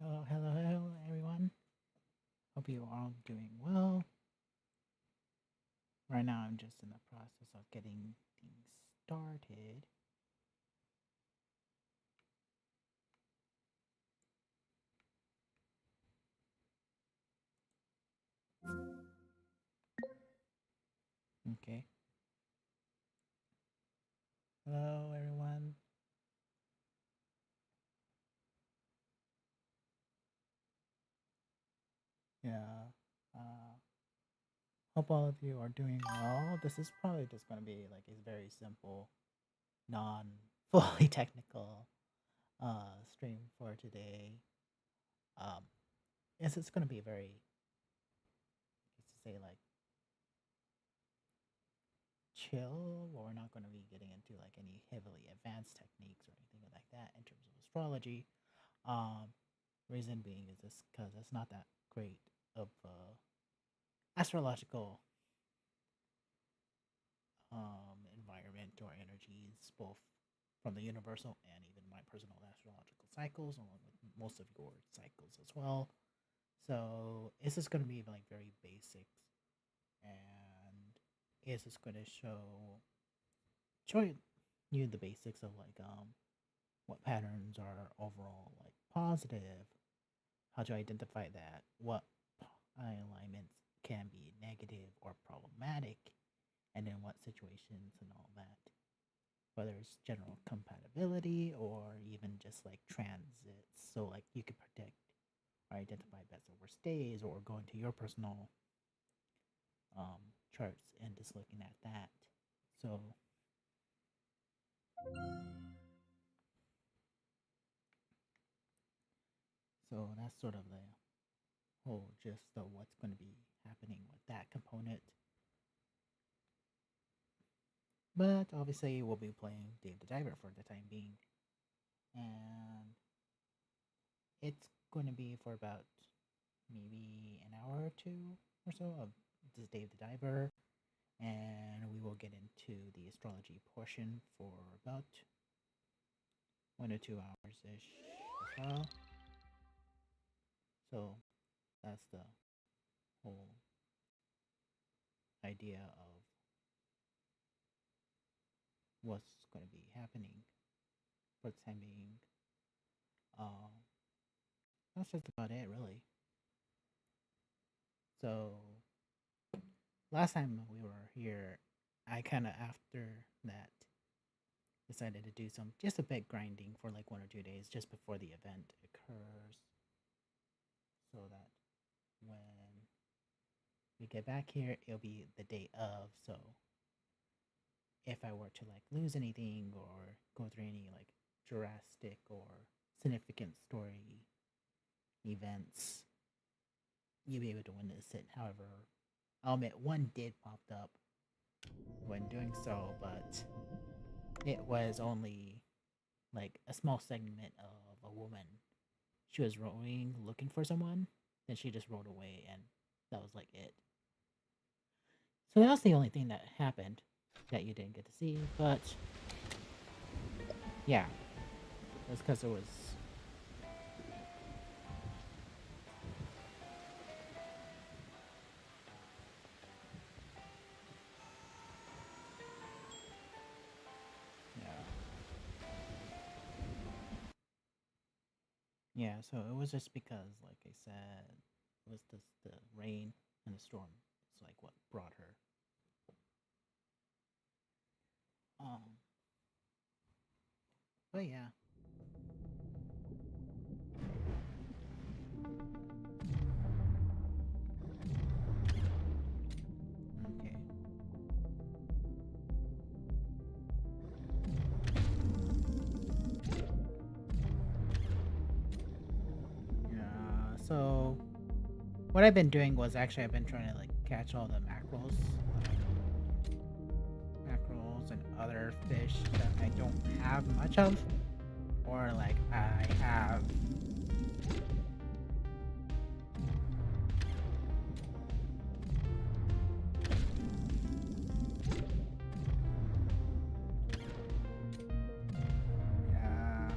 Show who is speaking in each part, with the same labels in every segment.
Speaker 1: Hello, hello, hello, everyone. Hope you are all doing well. Right now, I'm just in the process of getting things started. Okay. Hello, everyone. Yeah. Uh, Hope all of you are doing well. This is probably just going to be like a very simple, non fully technical stream for today. Um, yes, it's going to be very, let's say, like chill. We're not going to be getting into like any heavily advanced techniques or anything like that in terms of astrology. Um, Reason being is this because it's not that great of astrological environment or energies, both from the universal and even my personal astrological cycles, along with most of your cycles as well. So it's just going to be like very basic, and it's just going to show you the basics of like what patterns are overall like positive, how to identify that, what alignments can be negative or problematic, and in what situations and all that. Whether it's general compatibility or even just like transits, so like you could predict or identify best or worst days, or go into your personal charts and just looking at that. So that's sort of the whole gist of what's going to be happening with that component. But obviously, we'll be playing Dave the Diver for the time being, and it's going to be for about maybe an hour or two or so of this Dave the Diver, and we will get into the astrology portion for about 1 or 2 hours ish as well. So that's the whole idea of what's going to be happening for the time being. Um, that's just about it, really. So last time we were here, I kind of after that decided to do some just a bit grinding for like 1 or 2 days just before the event occurs, so that when we get back here, it'll be the day of. So if I were to like lose anything or go through any like drastic or significant story events, you'll be able to witness it. However, I'll admit one did pop up when doing so, but it was only like a small segment of a woman. She was rowing looking for someone, then she just rowed away, and that was like it. So that was the only thing that happened that you didn't get to see. But yeah, that's because it was. Yeah. Yeah, so it was just because, like I said, it was just the rain and the storm. It's like what brought her. Um, but yeah, okay. Yeah, so what I've been doing was actually I've been trying to like catch all the mackerels and other fish that I don't have much of, or like I have. Yeah,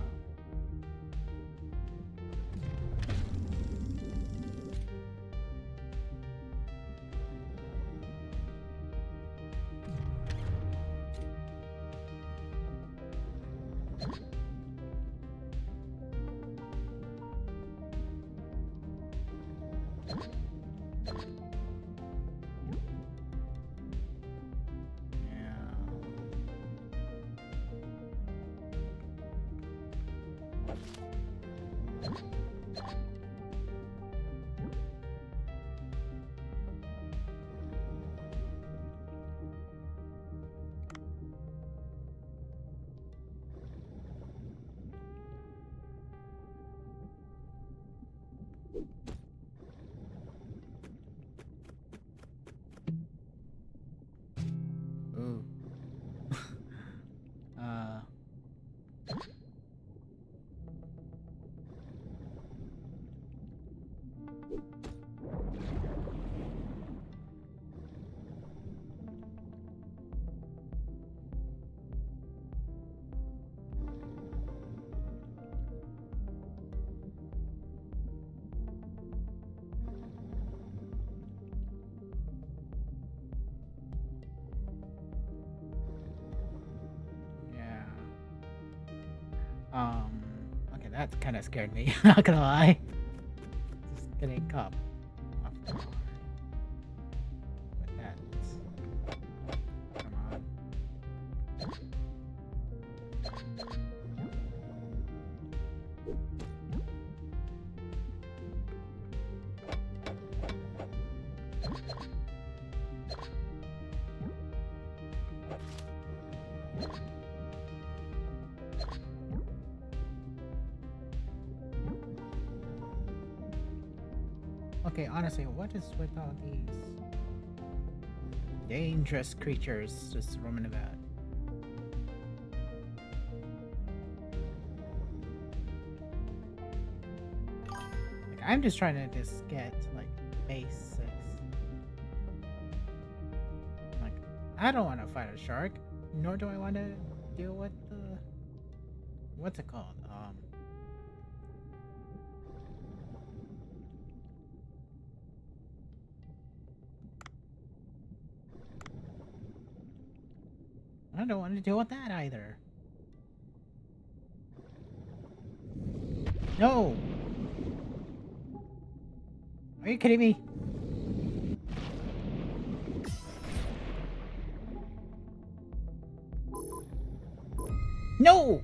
Speaker 1: that kind of scared me. Not gonna lie. Just getting caught off guard with that. Come on. Okay, honestly, what is with all these dangerous creatures just roaming about? Like, I'm just trying to just get like basics. Like, I don't want to fight a shark, nor do I want to deal with the what's it called? I don't want to deal with that either. No! Are you kidding me? No!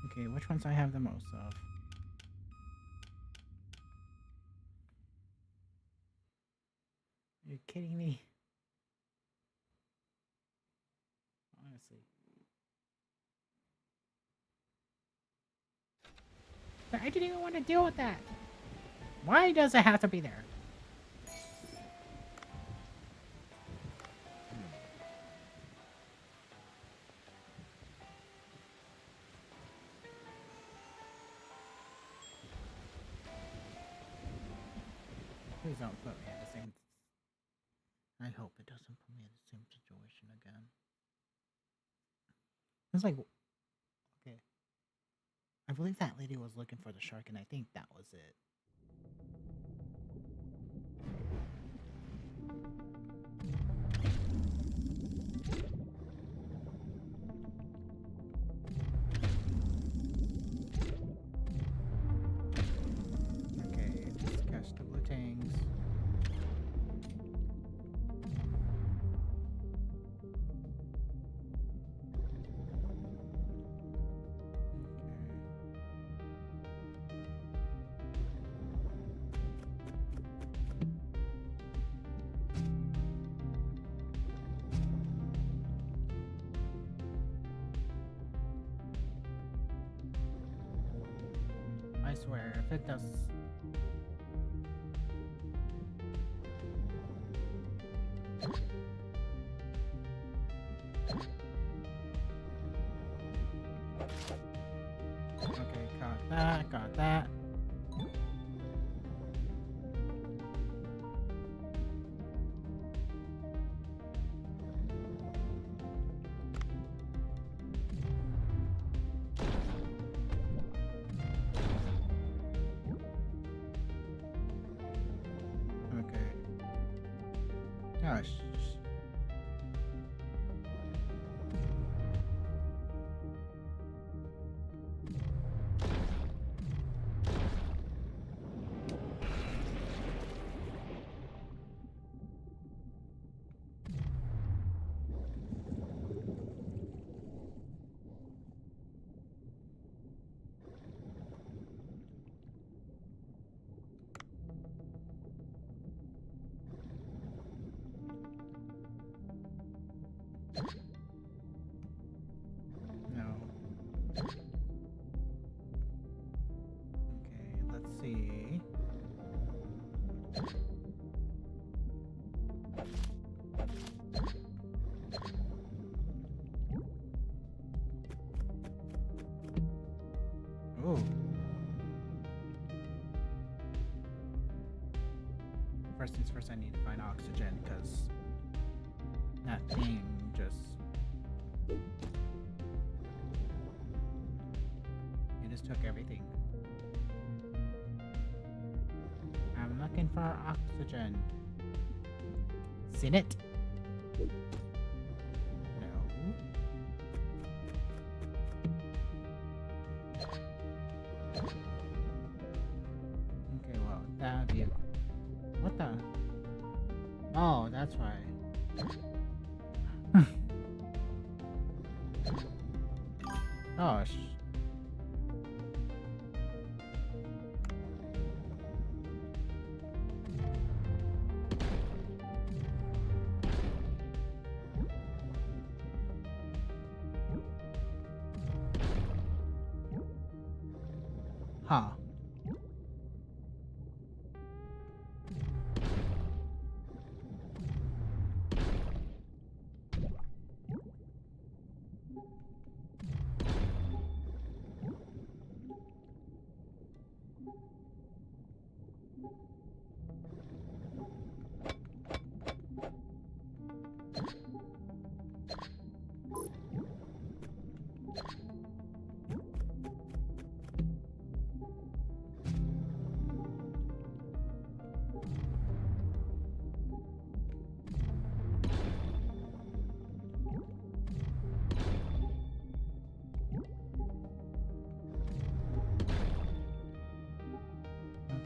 Speaker 1: Okay, which ones I have the most of? Are you kidding me? Honestly. But I didn't even want to deal with that. Why does it have to be there? Please don't put me in the same... I hope it doesn't put me in the same situation again. It's like... Okay. I believe that lady was looking for the shark, and I think that was it. Okay, let's catch the blue tangs. I swear, if it does... Okay, got that. Okay. Gosh. No. Okay, let's see. Ooh. First things first, I need to find oxygen, because that thing just... It just took everything. I'm looking for oxygen. Seen it? No. that's why. Oh, huh.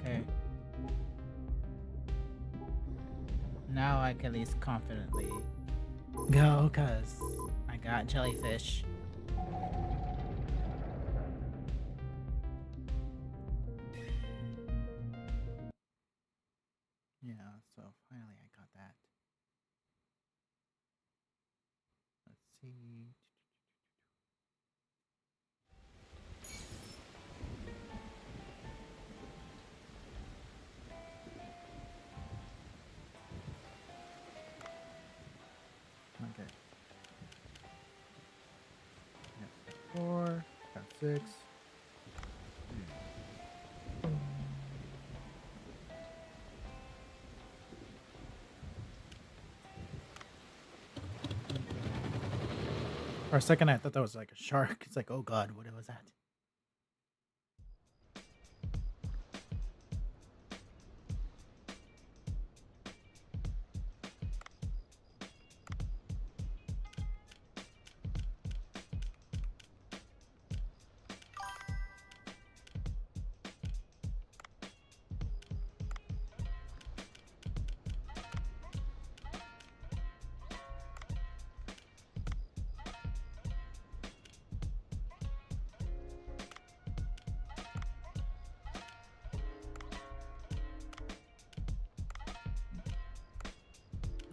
Speaker 1: Okay. Now I can at least confidently go, cause I got jellyfish. Yeah, so finally I got that. Let's see. Okay. Got 4, got 6. For a second, I thought that was like a shark. It's like, oh god, what was that?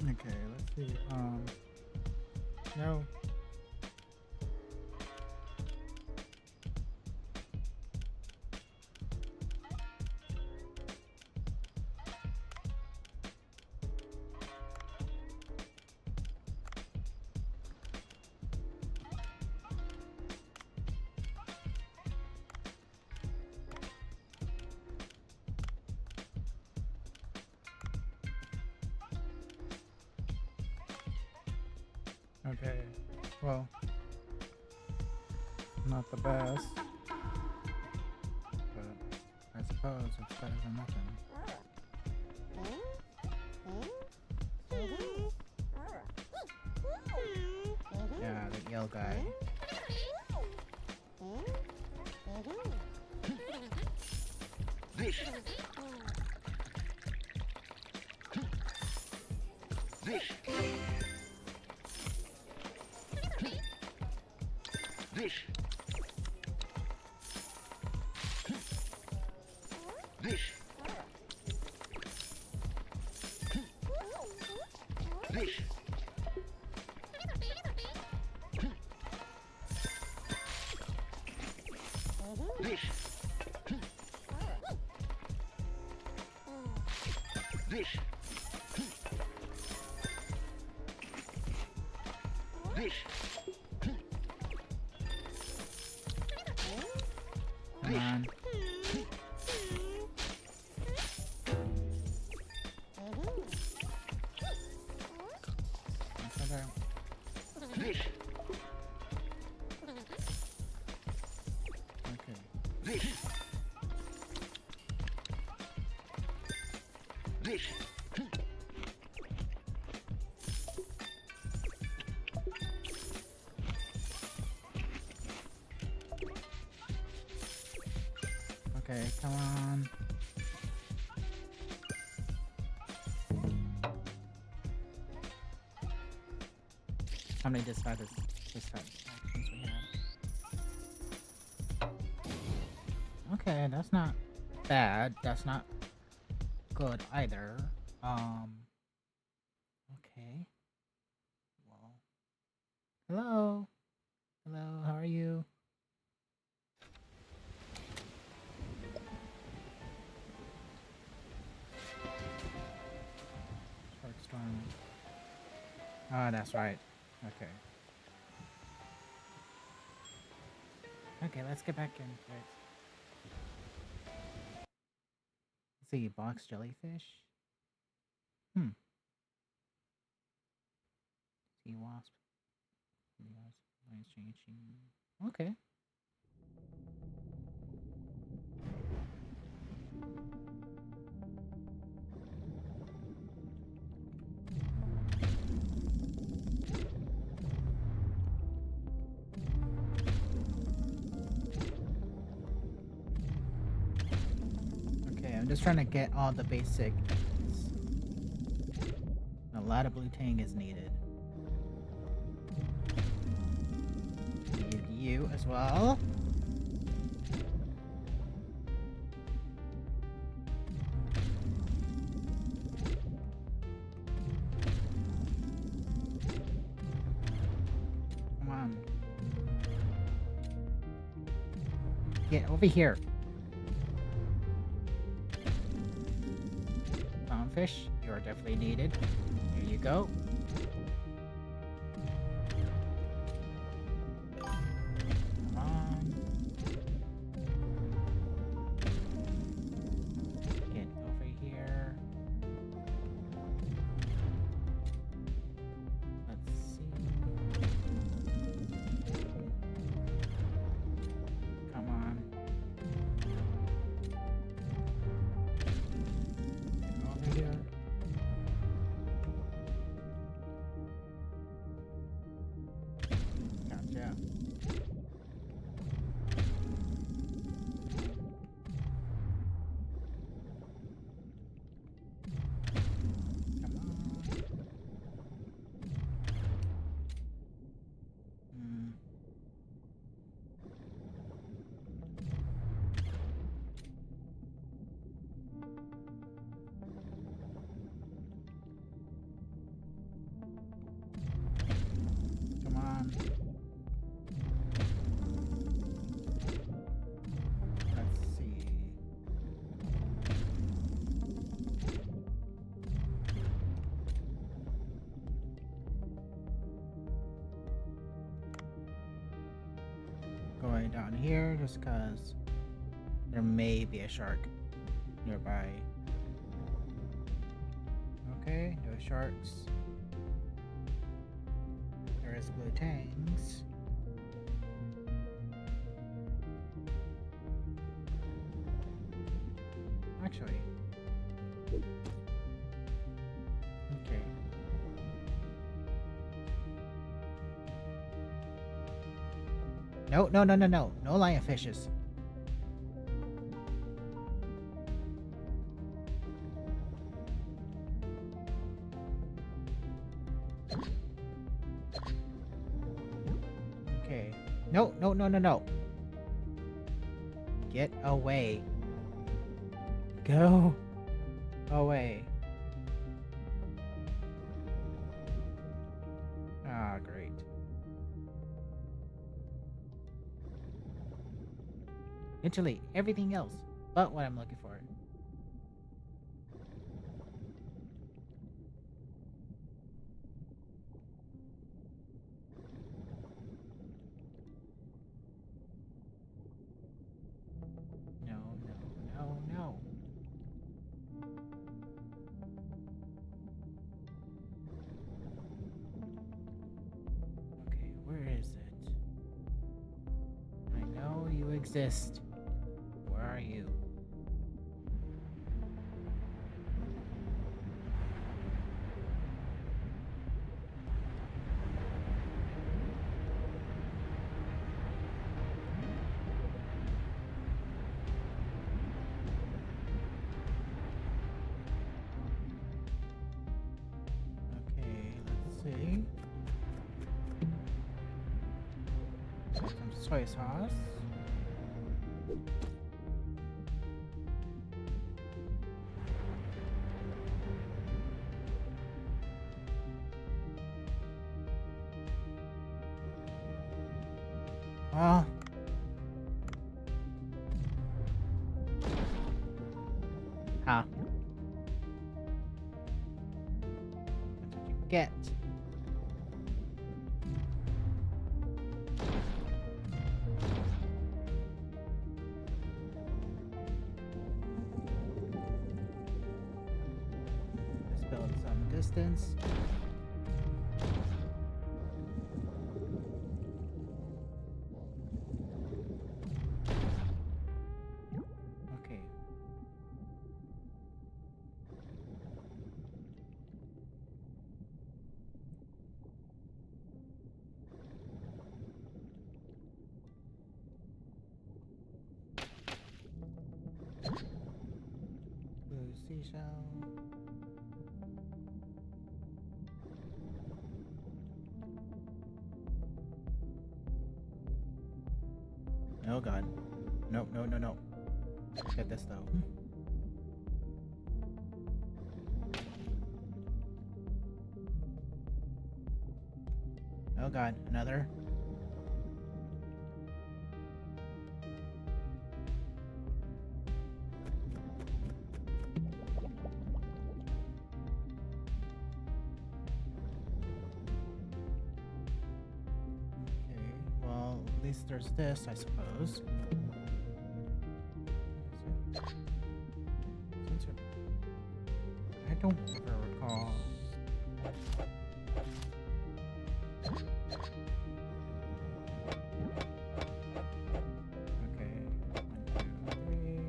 Speaker 1: Okay, let's see. No. Okay, well, not the best, but I suppose it's better than nothing. Yeah, the yellow guy. Come on. Okay, come on. How many dissatisfactions we have? Okay, that's not bad. That's not good either. Okay. Well, hello. Hello, how are you? Shark Storm. Oh, that's right. Okay. Okay, let's get back into it. Let's see, box jellyfish. Sea wasp. Nice changing. Okay. Okay, I'm just trying to get all the basic. A lot of blue tang is needed. Need you as well. Come on. Get over here. Clownfish, you are definitely needed. Here you go. Come on. Get over here. Let's see. Come on. Get over here. Gotcha. Come on. Hmm. Come on. Let's see. Going down here just because there may be a shark nearby. Okay, no sharks. There is blue tangs. Actually. Okay. No, no, no, no, no. No lionfishes. Okay. No, no, no, no, no. Get away. Go away. Ah, great. Literally everything else but what I'm looking for. No, no, no, no. Okay, where is it? I know you exist. Where are you? Okay, let's see. Add some soy sauce. Well, huh? That's what you get. Let's build some distance. Okay. Blue seashell. Oh god. Nope, no, no, no. Get this though. Oh god, another. Okay, well, at least there's this, I suppose. Sensor. I don't ever recall. Okay, 1, 2, 3.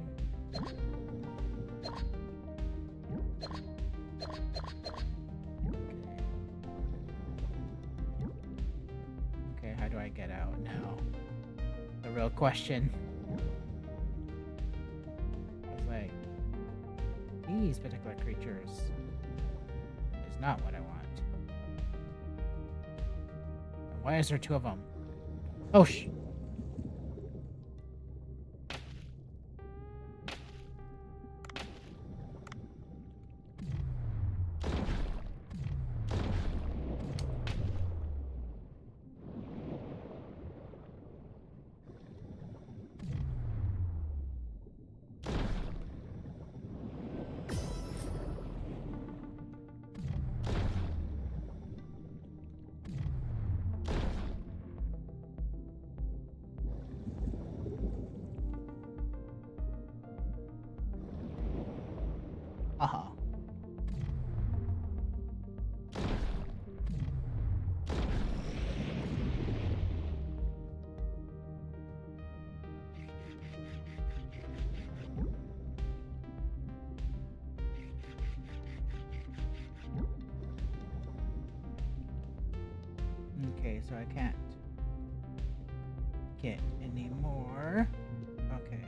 Speaker 1: Okay, how do I get out now? The real question. I was like, these particular creatures is not what I want. Why is there two of them? Oh sh! Uh-huh. Okay, so I can't get any more. Okay.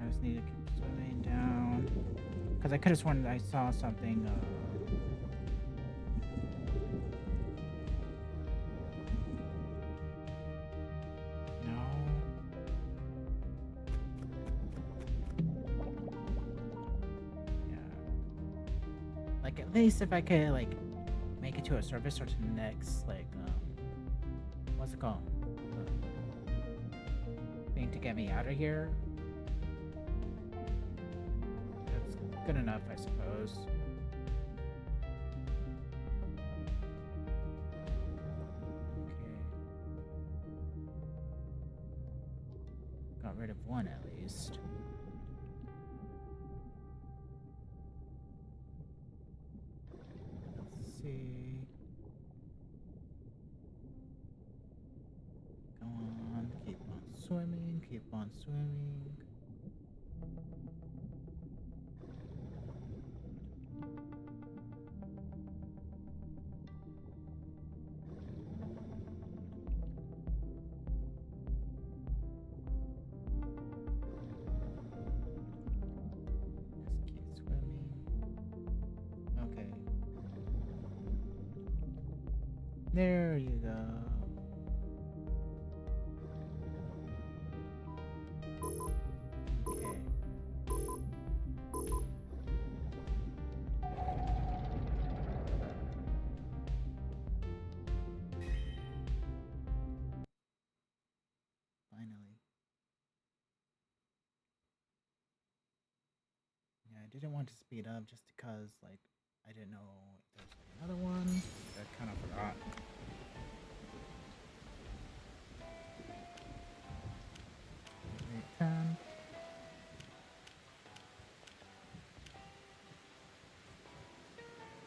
Speaker 1: I just need to keep swimming down. Because I could have sworn that I saw something. No. Yeah. Like, at least if I could, like, make it to a service or to the next, like, what's it called? Thing to get me out of here. That's good enough, I suppose. Okay. Got rid of one at least. Let's see. Go on, keep on swimming, keep on swimming. Just keep swimming. Okay. There you go. didn't want to speed up just because, like, I didn't know if there's like another one. I kind of forgot. Eight, 10.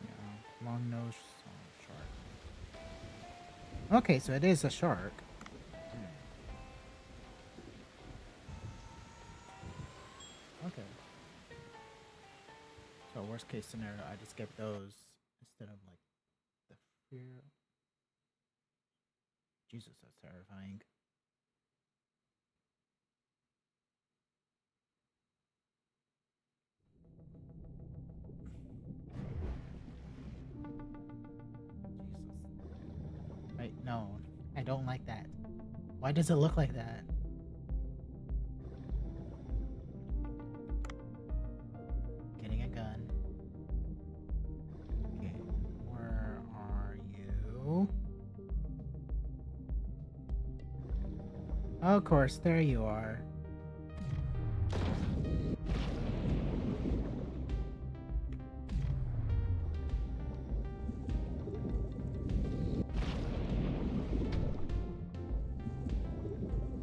Speaker 1: Yeah, long nose shark. Okay, so it is a shark. Okay. So worst case scenario, I just get those instead of like the fear. Jesus, that's terrifying. Jesus. Wait, no, I don't like that. Why does it look like that? Getting a gun. Okay, where are you? Of course, there you are.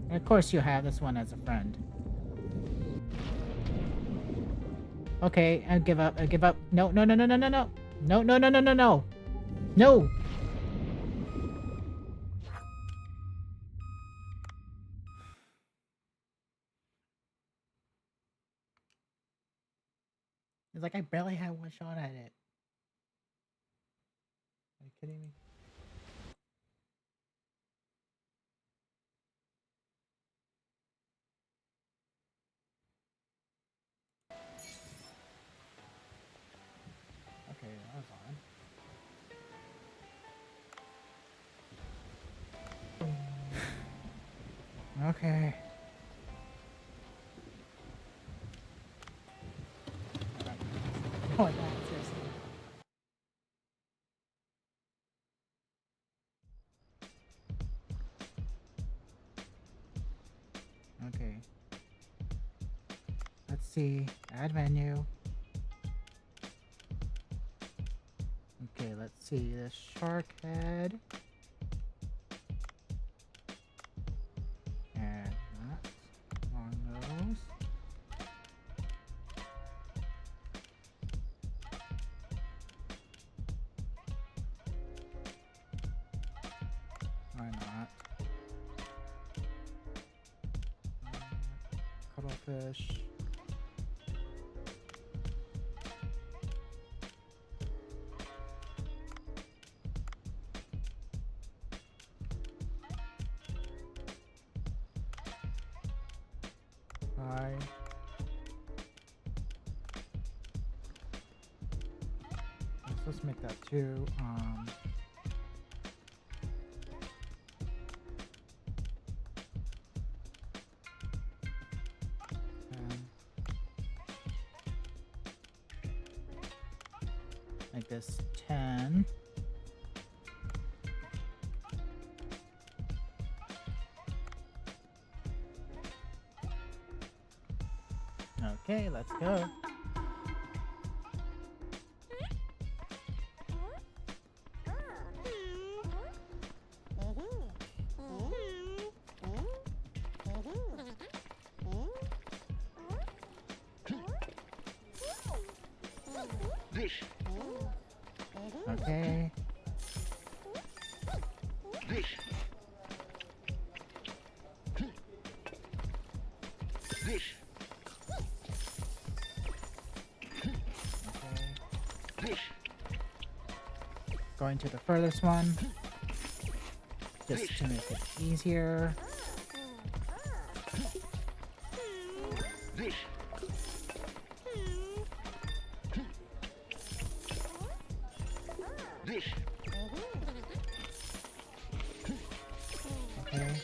Speaker 1: And of course you have this one as a friend. Okay, I give up. I give up. No, no, no, no, no, no, no. No, no, no, no, no, no. No. It's like I barely had one shot at it. Are you kidding me? Okay, that was on. Okay. Oh, that, seriously. Okay. Let's see. Add menu. Okay, let's see. The shark head. And that. Long nose. Why not? Cuttlefish. Bye. Let's make that 2. Make this 10. Okay, let's go. Okay. Going to the furthest one, just to make it easier. Okay.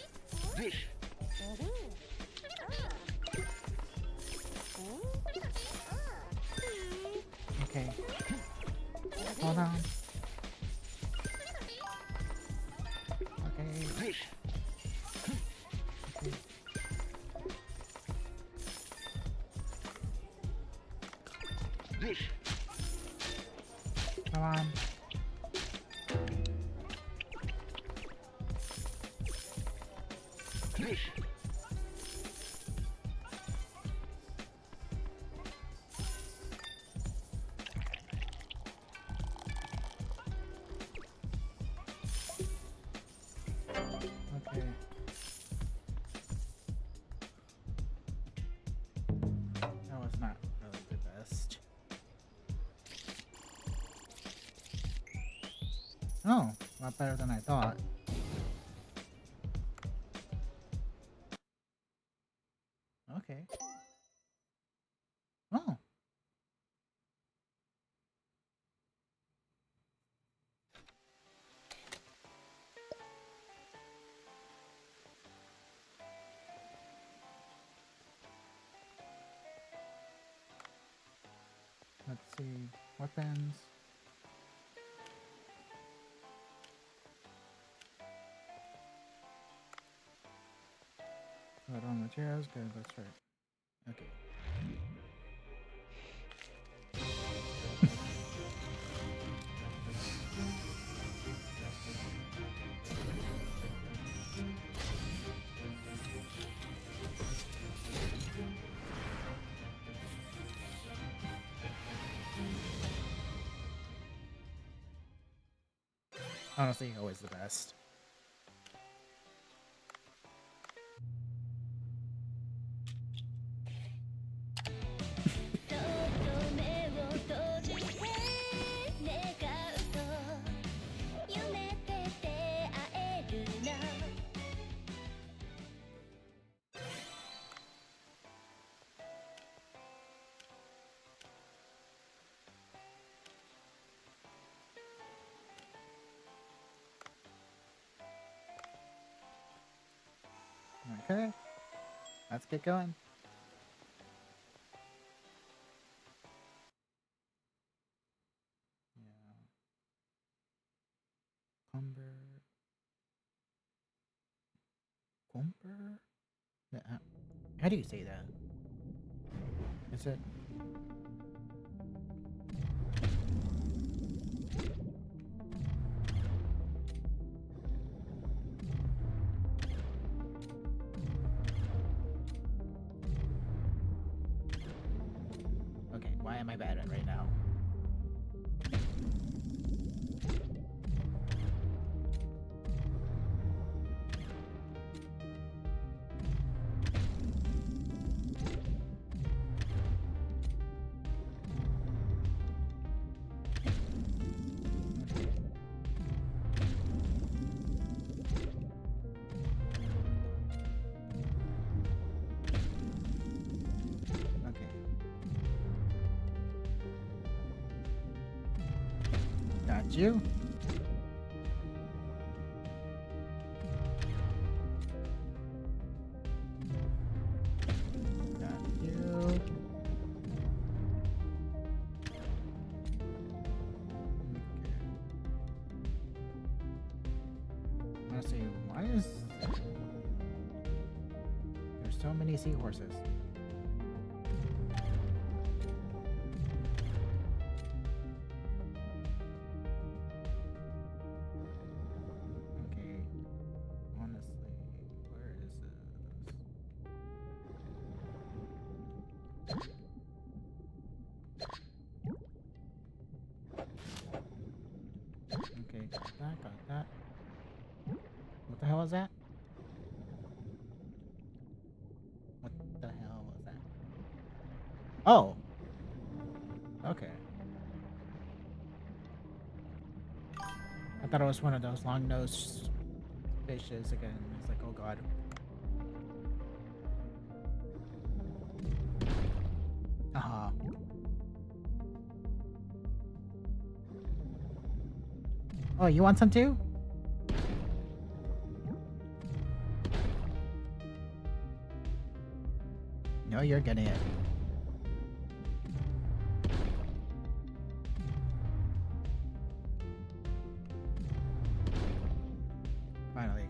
Speaker 1: Okay. Hold on. Okay. on. Okay. That was not really the best. Oh, a lot better than I thought. Okay. Oh. Let's see. Weapons. Raw materials. Good, that's right. Okay. Honestly, always the best. Okay. Let's get going. Yeah. Cumber? How do you say that? Is it? Okay, why am I bad at right now? Okay. Got you. Got you. Okay. Let's see. Why is there's so many seahorses? Okay. Honestly, where is this? Okay, got that, got that. What the hell is that? What the hell was that? Oh! Okay. I thought it was one of those long-nosed fishes again. It's like, oh god. Haha. Oh, you want some too? No, you're getting it. Finally.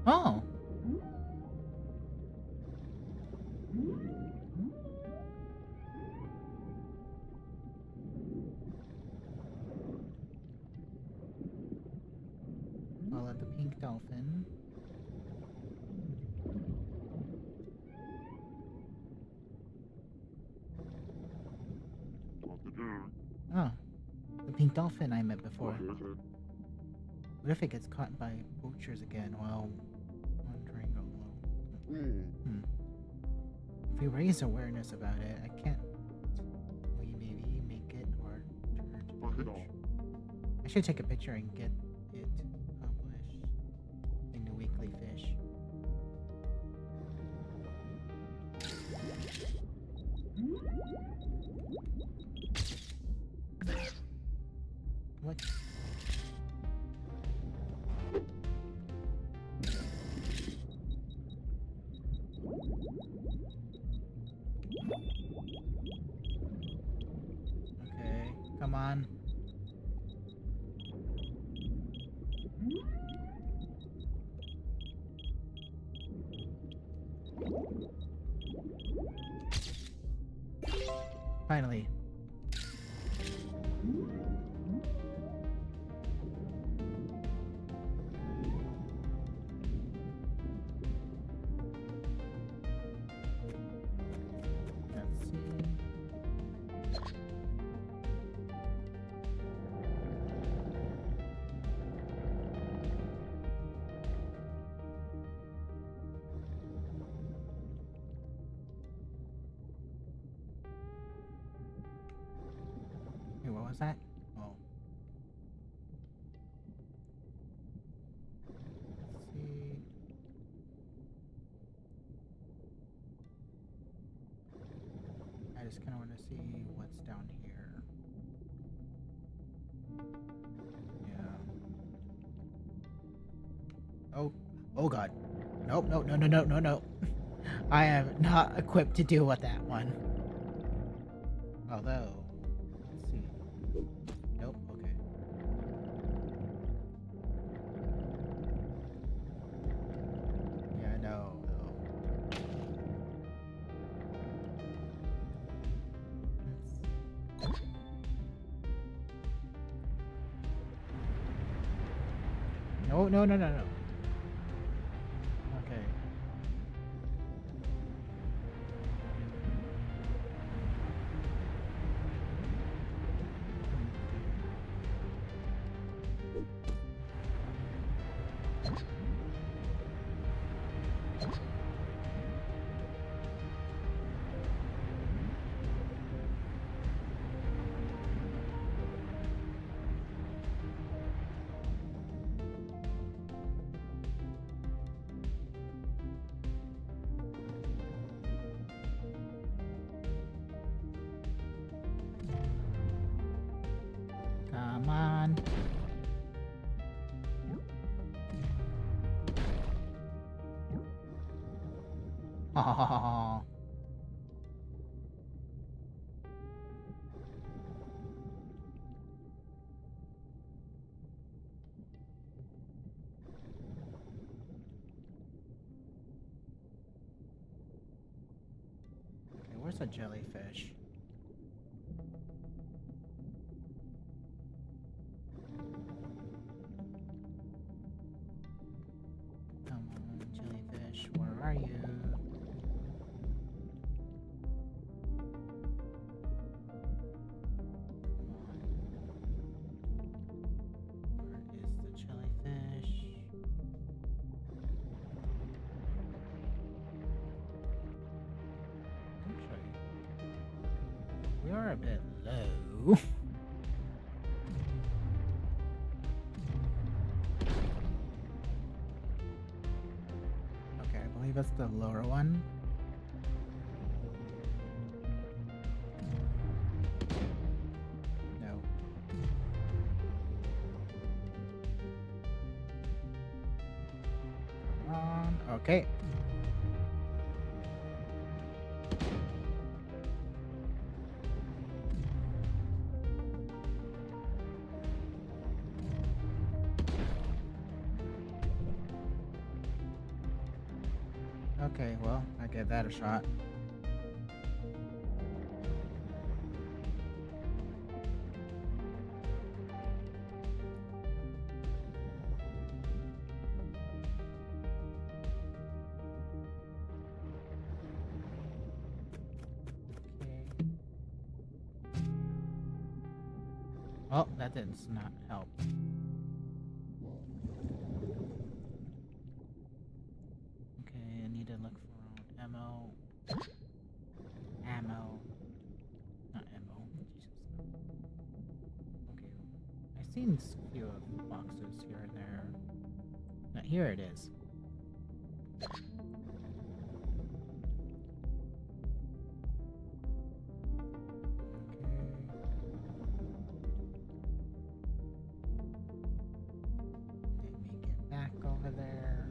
Speaker 1: Oh, well, at the pink dolphin. Oh, the pink dolphin I met before. What if it gets caught by poachers again while wandering alone? If we raise awareness about it, we maybe make it harder to poach? I should take a picture and get it published in the Weekly Fish. What? Okay, come on. Finally. Let's see. Hey, what was that? Oh. Let's see. I just kind of want to see what's down here. Yeah. Oh. Oh God. Nope. No. No. No. No. No. No. I am not equipped to deal with that one. Although, let's see. Nope. Okay. Yeah. No. No. No. No. No. No. No. Okay. Come on. Oh. Okay, where's a jellyfish? Come on, jellyfish, where are you? Where is the jellyfish? Actually, we are a bit low. Okay, I believe that's the lower one. No. Come on. Okay. Okay, well, I give that a shot. Okay. Oh, that did not help. Okay, I need to look for ammo. Ammo. Not ammo. Jesus. Okay. I've seen a few of boxes here and there. Now, here it is. Okay. Let me get back over there.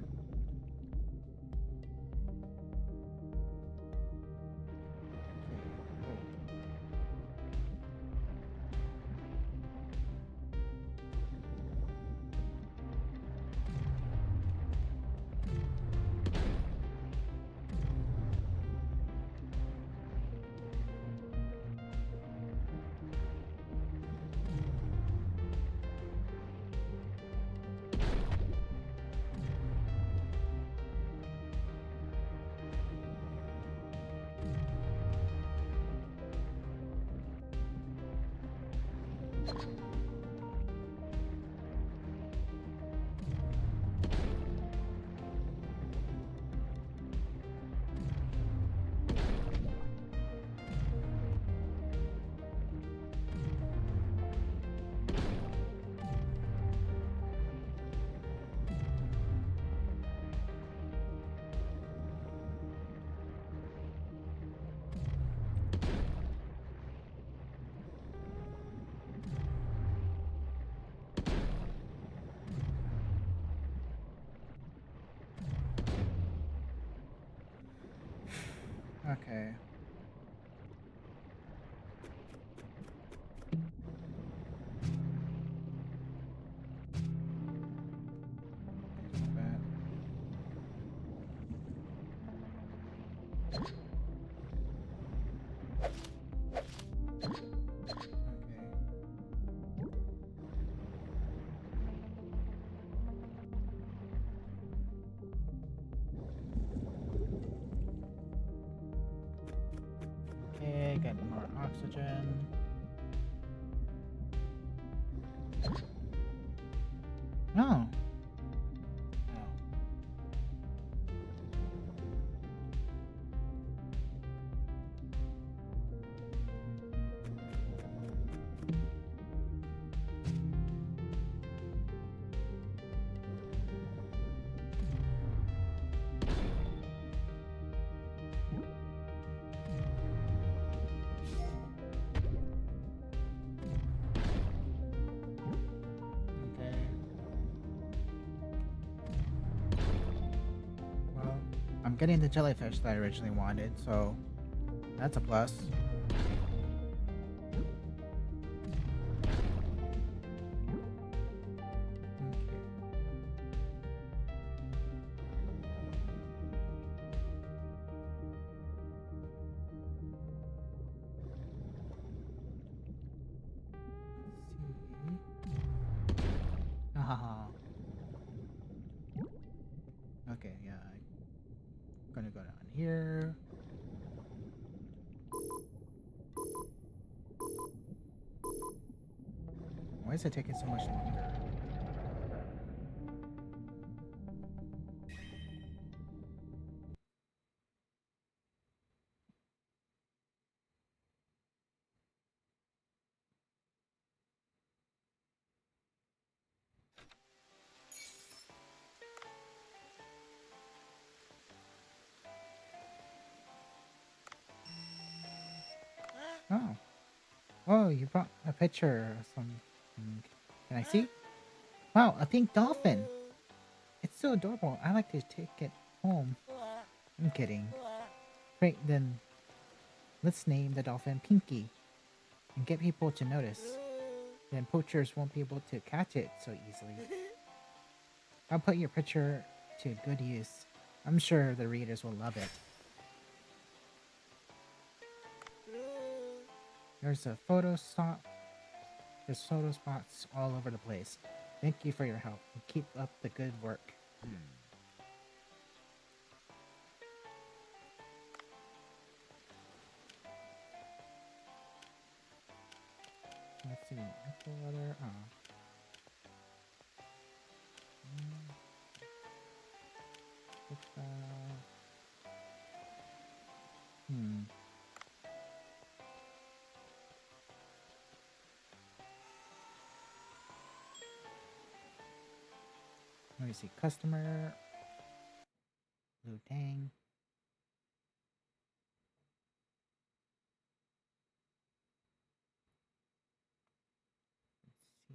Speaker 1: Okay. Okay. There's that. Okay. Okay, got more oxygen. Oh. Oh. Okay. Well, I'm getting the jellyfish that I originally wanted, so that's a plus. Okay. Let's see. Ah. Okay, yeah. I'm gonna go down here. Why is it taking so much longer? Oh. Oh, you brought a picture of some. Can I see? Wow, a pink dolphin. It's so adorable. I like to take it home. I'm kidding. Great, then let's name the dolphin Pinky and get people to notice. Then poachers won't be able to catch it so easily. I'll put your picture to good use. I'm sure the readers will love it. There's a photo stop. There's photo spots all over the place. Thank you for your help and keep up the good work. Let's see. Water. Oh. Hmm. Let me see. Customer. Blue Tang. Let's see.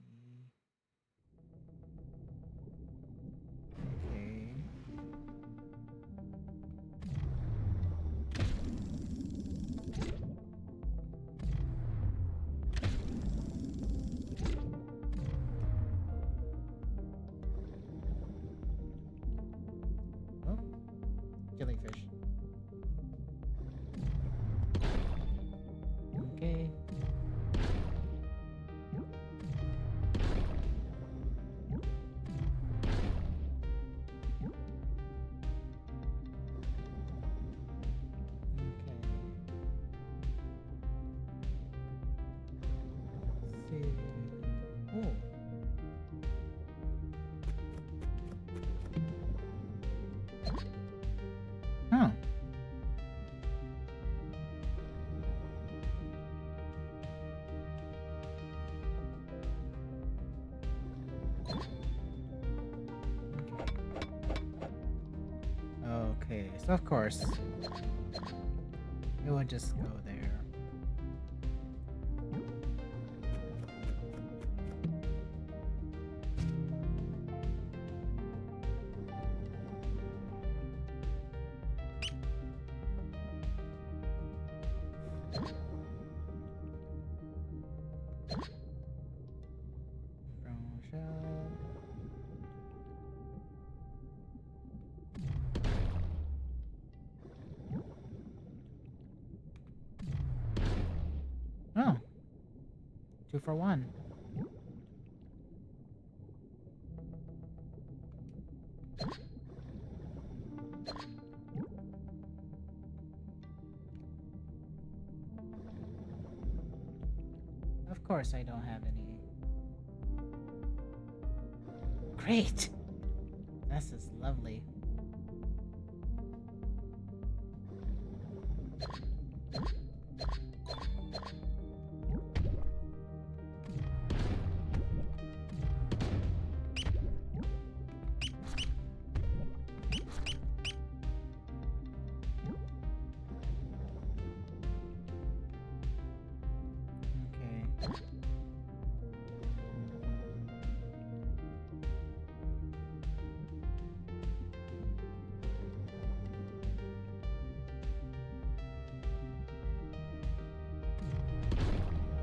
Speaker 1: Okay. Oh, jellyfish. Okay. Okay. See. Oh. Huh. Okay. So of course, it would just go there. Brown shell. Oh. 2 for 1. Of course I don't have any. Great! This is lovely. Okay.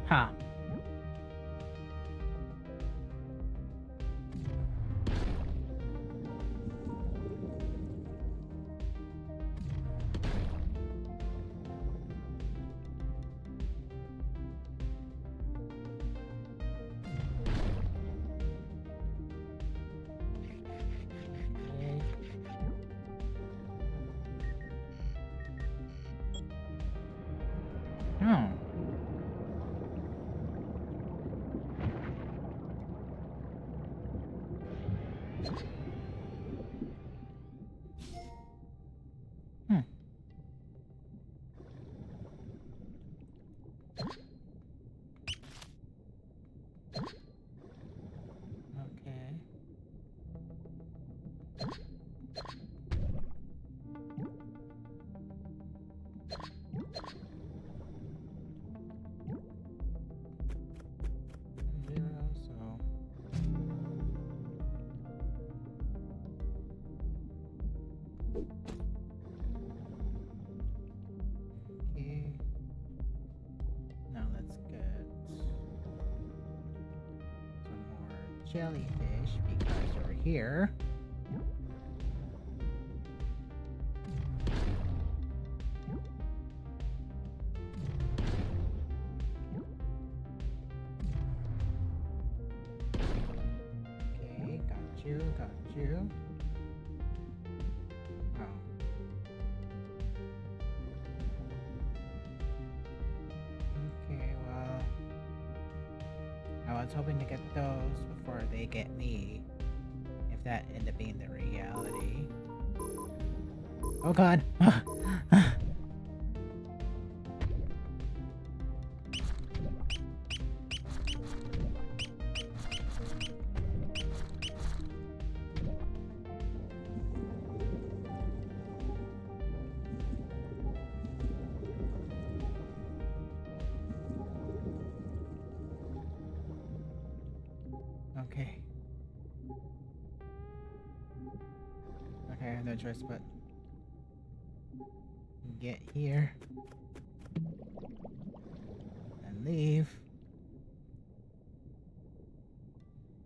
Speaker 1: Ha. Okay. Oh. Hmm. Okay. Zero, so. Okay. Now let's get some more jellyfish because you're here. you, got you. Oh. Okay, well, I was hoping to get those before they get me. If that ended up being the reality. Oh god! Okay. Okay, I have no choice but get here and leave.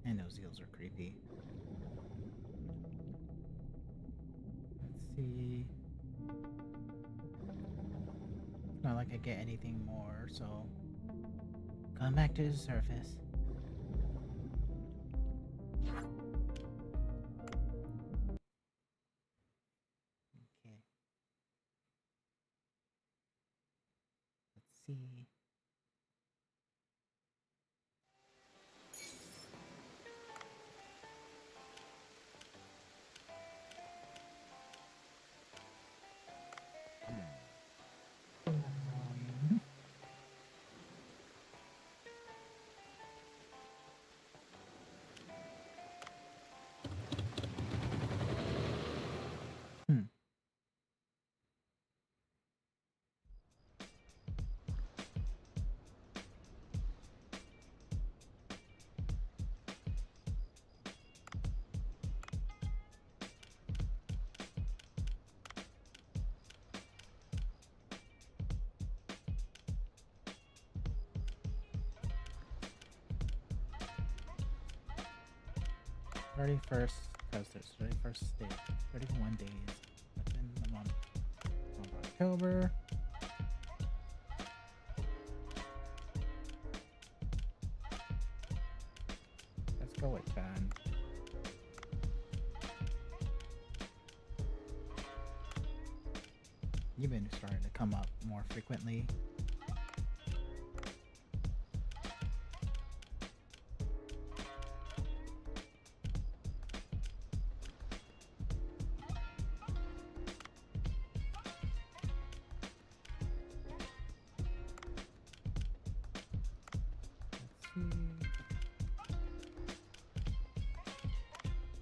Speaker 1: And those eels are creepy. Let's see. It's not like I get anything more, so come back to the surface. Okay. Let's see. Hmm. 31st, because there's 31st day, 31 days within the month of October. Let's go with 10. You've been starting to come up more frequently.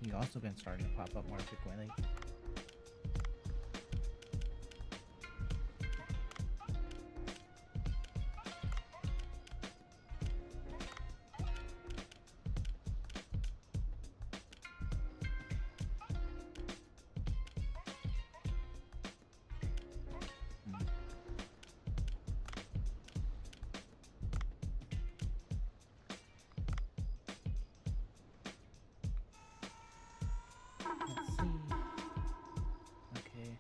Speaker 1: You've also been starting to pop up more frequently. Let's see. Okay.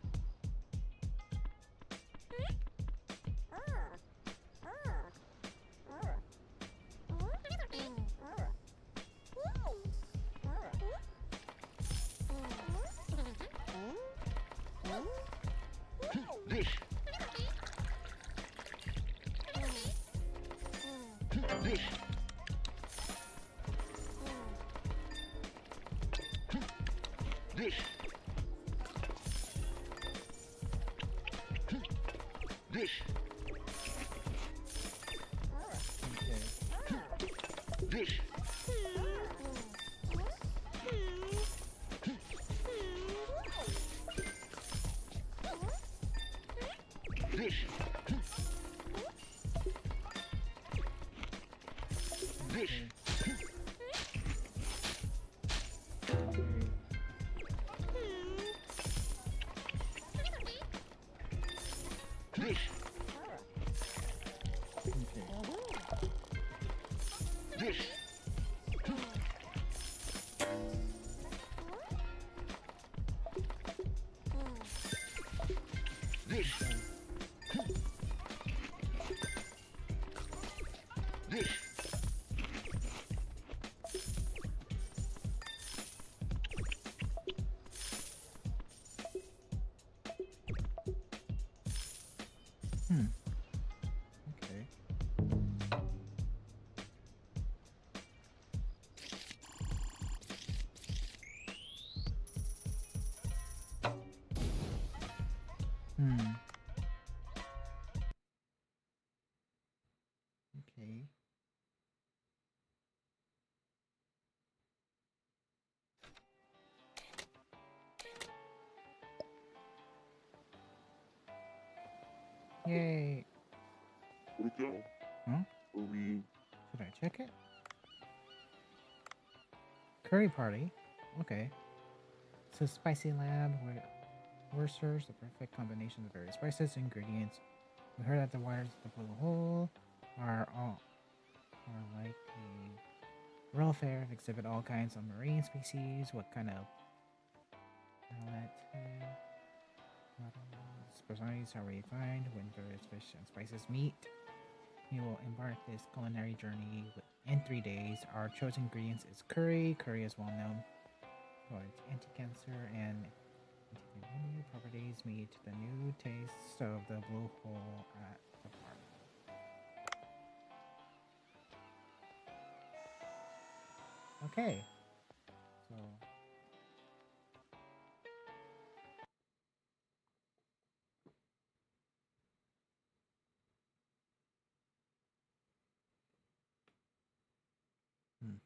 Speaker 1: Hmm. Okay. Hmm. Okay. Yay.
Speaker 2: Where'd it go?
Speaker 1: Huh?
Speaker 2: We
Speaker 1: Should I check it? Curry party. Okay. So spicy lab where Worcesters, the perfect combination of various spices and ingredients. We heard that the waters of the blue hole are like a rural fair and exhibit all kinds of marine species. What kind of specialties are we find when various fish and spices meet? We will embark this culinary journey in 3 days. Our chosen ingredients is curry. Curry is well known for its anti-cancer and anti-immunity properties. Meet the new taste of the blue hole at the party. Okay, so hmm.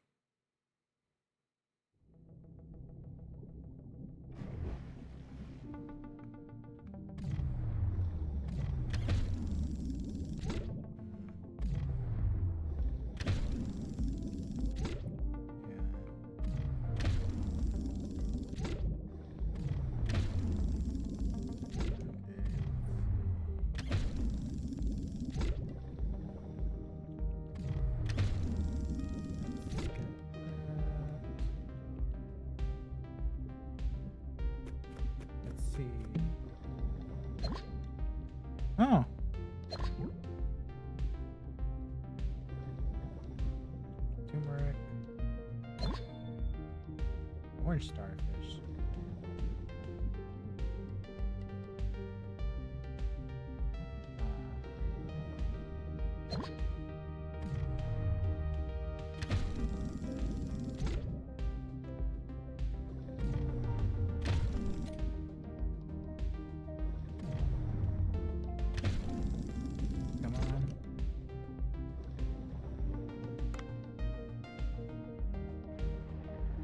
Speaker 1: Yeah. Let's see. Oh, turmeric, orange starfish. Come on.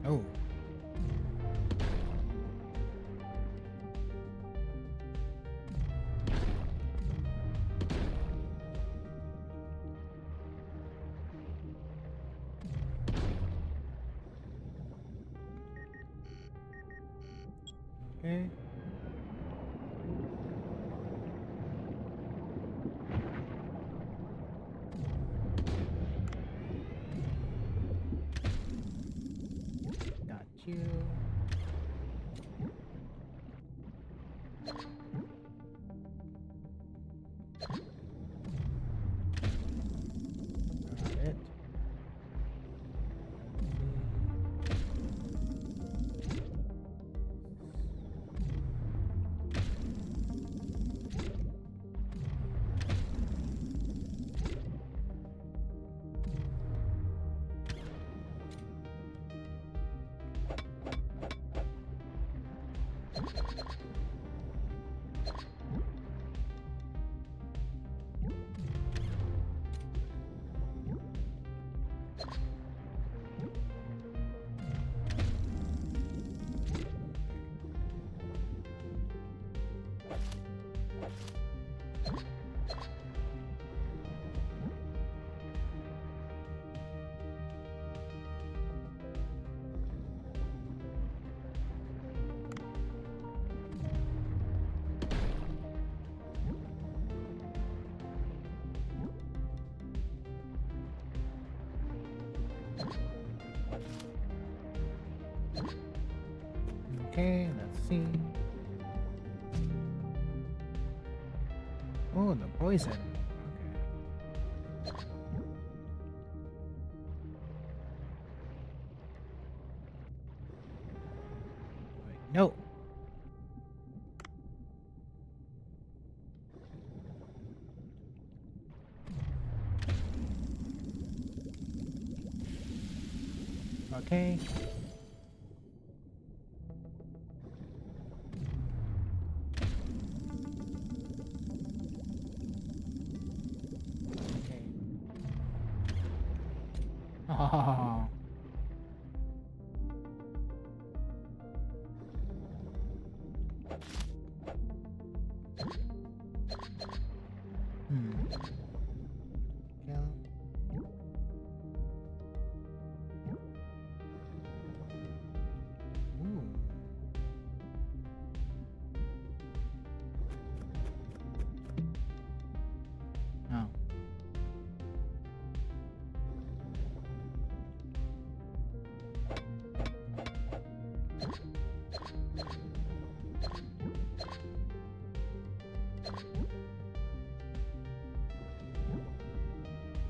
Speaker 1: Oh, okay. Got you. Got it. Okay, let's see. Oh, the poison. Okay. Wait, no. Okay. Okay. Oh. Hmm. Kill. Ooh. Oh.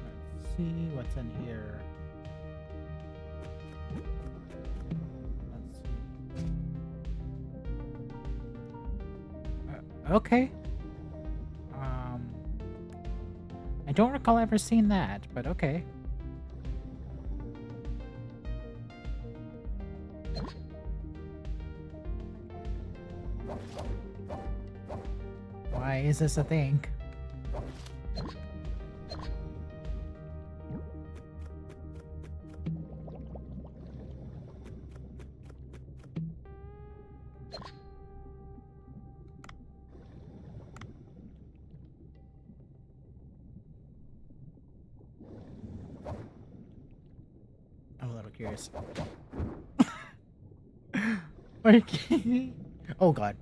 Speaker 1: Let's see what's in here. Let's see. Okay. Um, I don't recall ever seeing that, but okay. Why is this a thing? I'm a little curious. Okay. Oh god.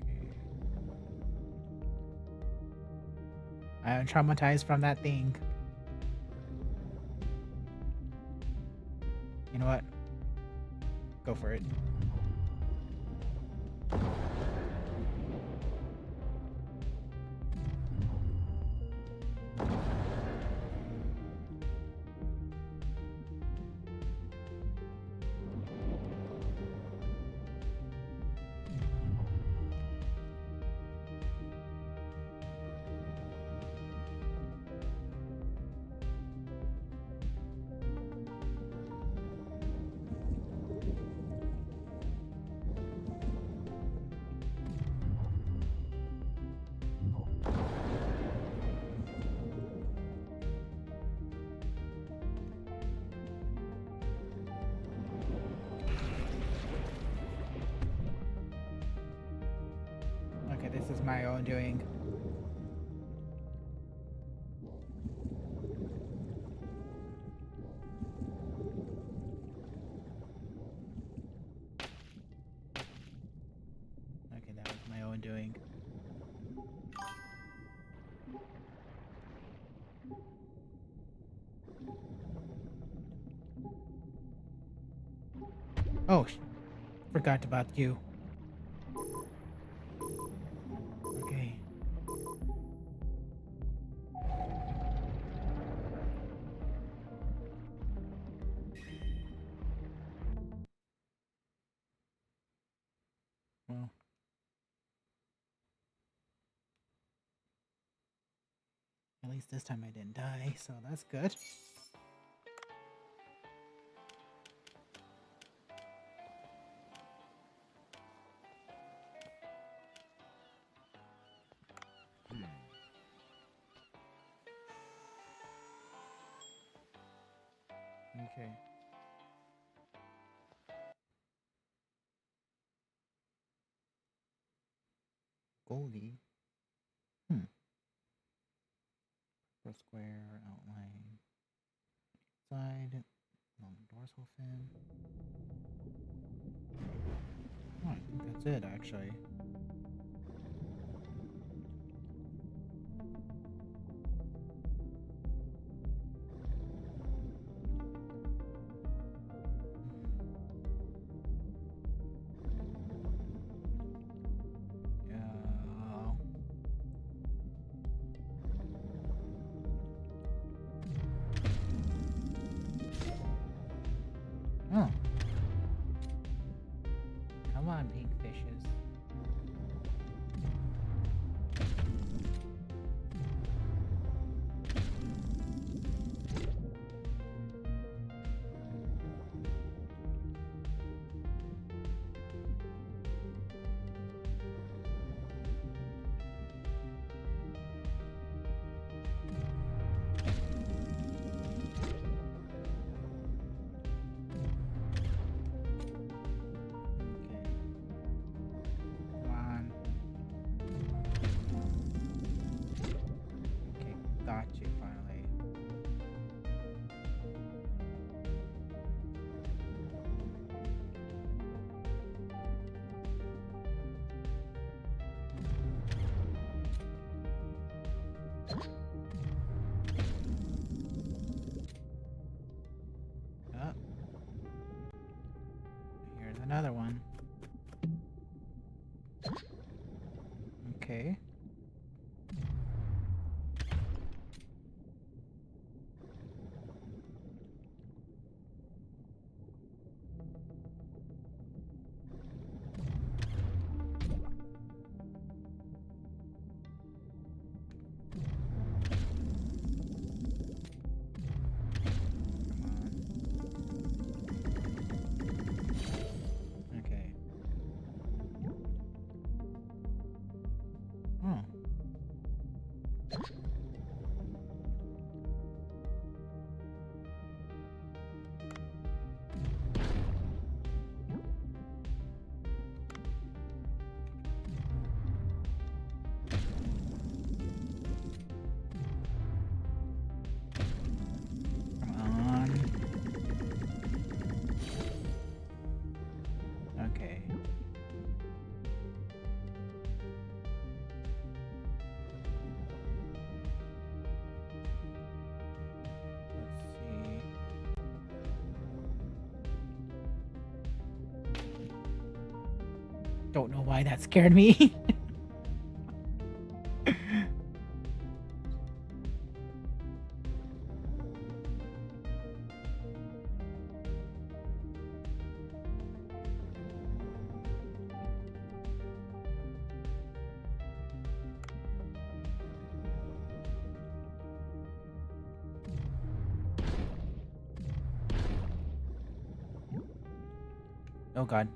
Speaker 1: Okay. I am traumatized from that thing. You know what? Go for it. Okay, this is my own doing. Okay, that was my own doing. Oh, forgot about you. Okay. Well. At least this time I didn't die, so that's good. Okay. Goldie. For square outline. Side. Long dorsal fin. Oh, I think that's it actually. Yeah. another one. Okay. Okay. Oh. Come on. Okay. Let's see. Don't know why that scared me. Oh god.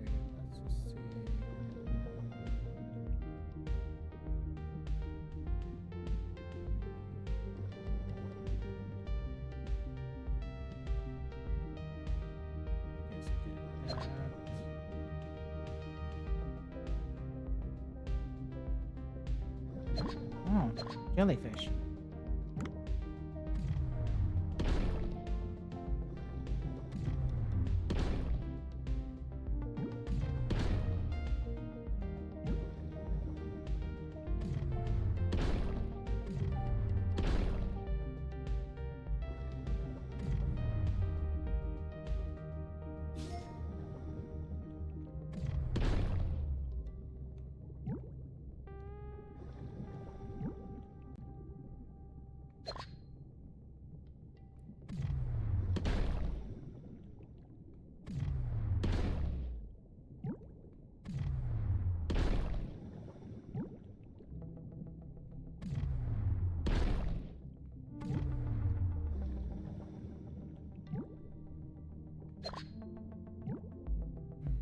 Speaker 1: Okay, let's just see. Let's get that. Oh, jellyfish.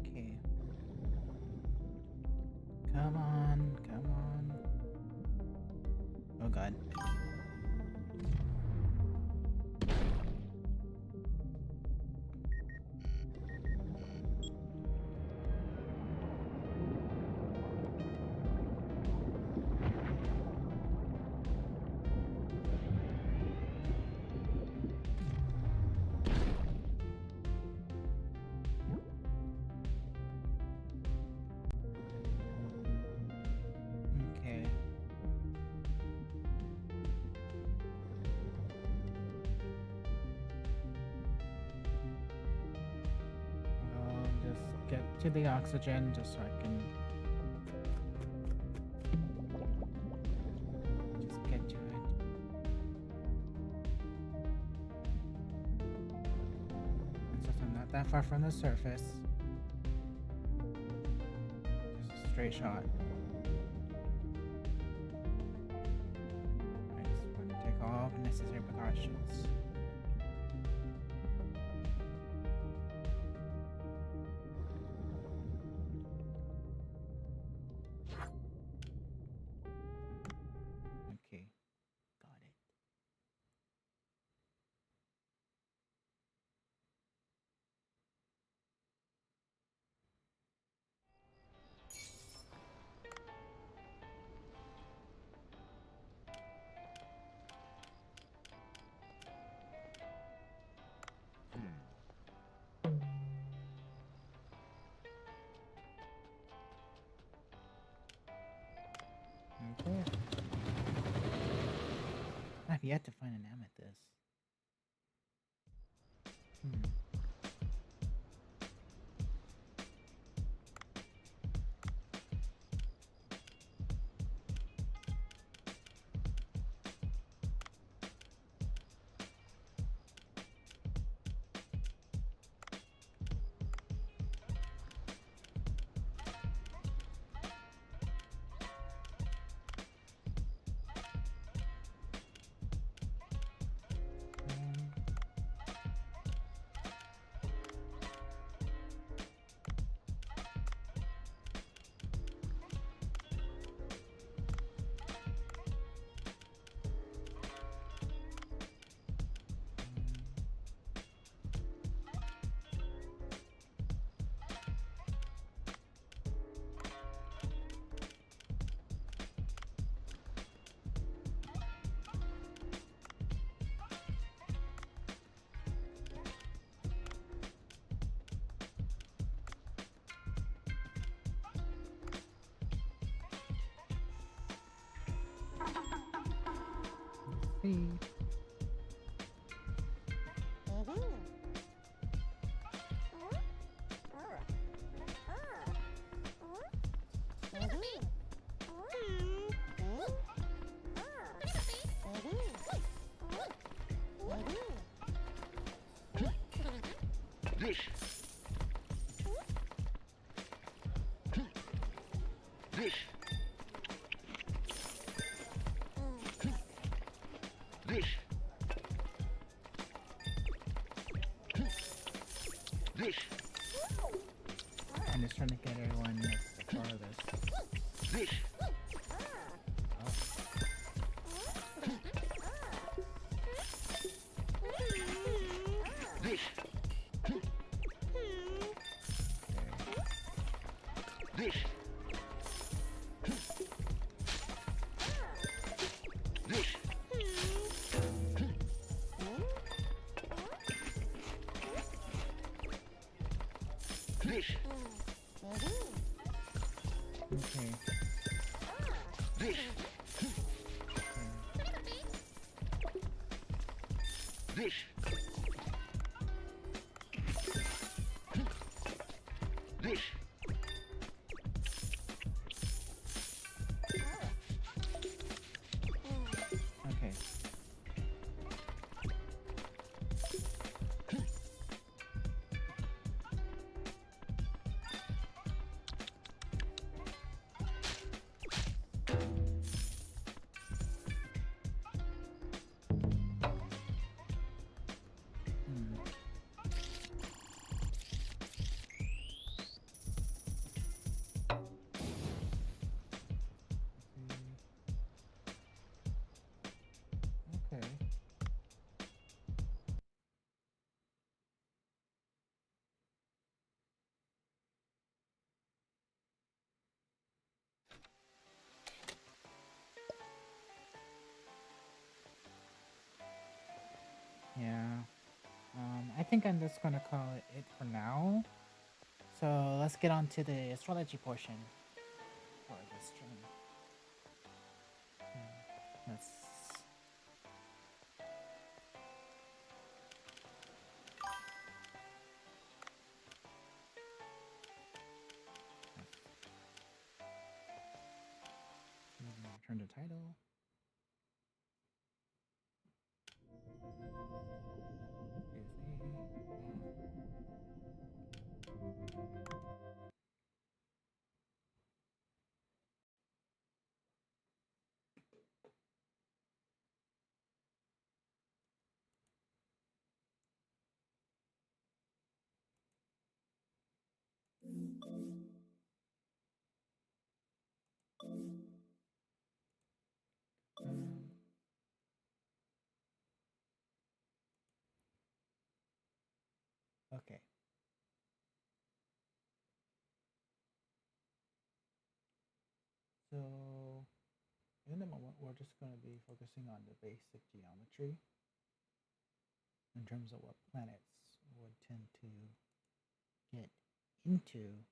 Speaker 1: Okay. Come on, come on. Oh god. Okay. I'll just get to the oxygen just so I can just get to it. And since I'm not that far from the surface, just a straight shot. unnecessary precautions. Okay, got it. Okay. I've yet to find an amethyst. Hmm. Um, let's see. I'm just trying to get everyone that's the farthest. Oh, okay. Okay. Hmm. Okay. Yeah. I think I'm just gonna call it for now. So let's get on to the astrology portion for this stream. Let's. Return to title. Okay. So in the moment, we're just going to be focusing on the basic geometry in terms of what planets would tend to get into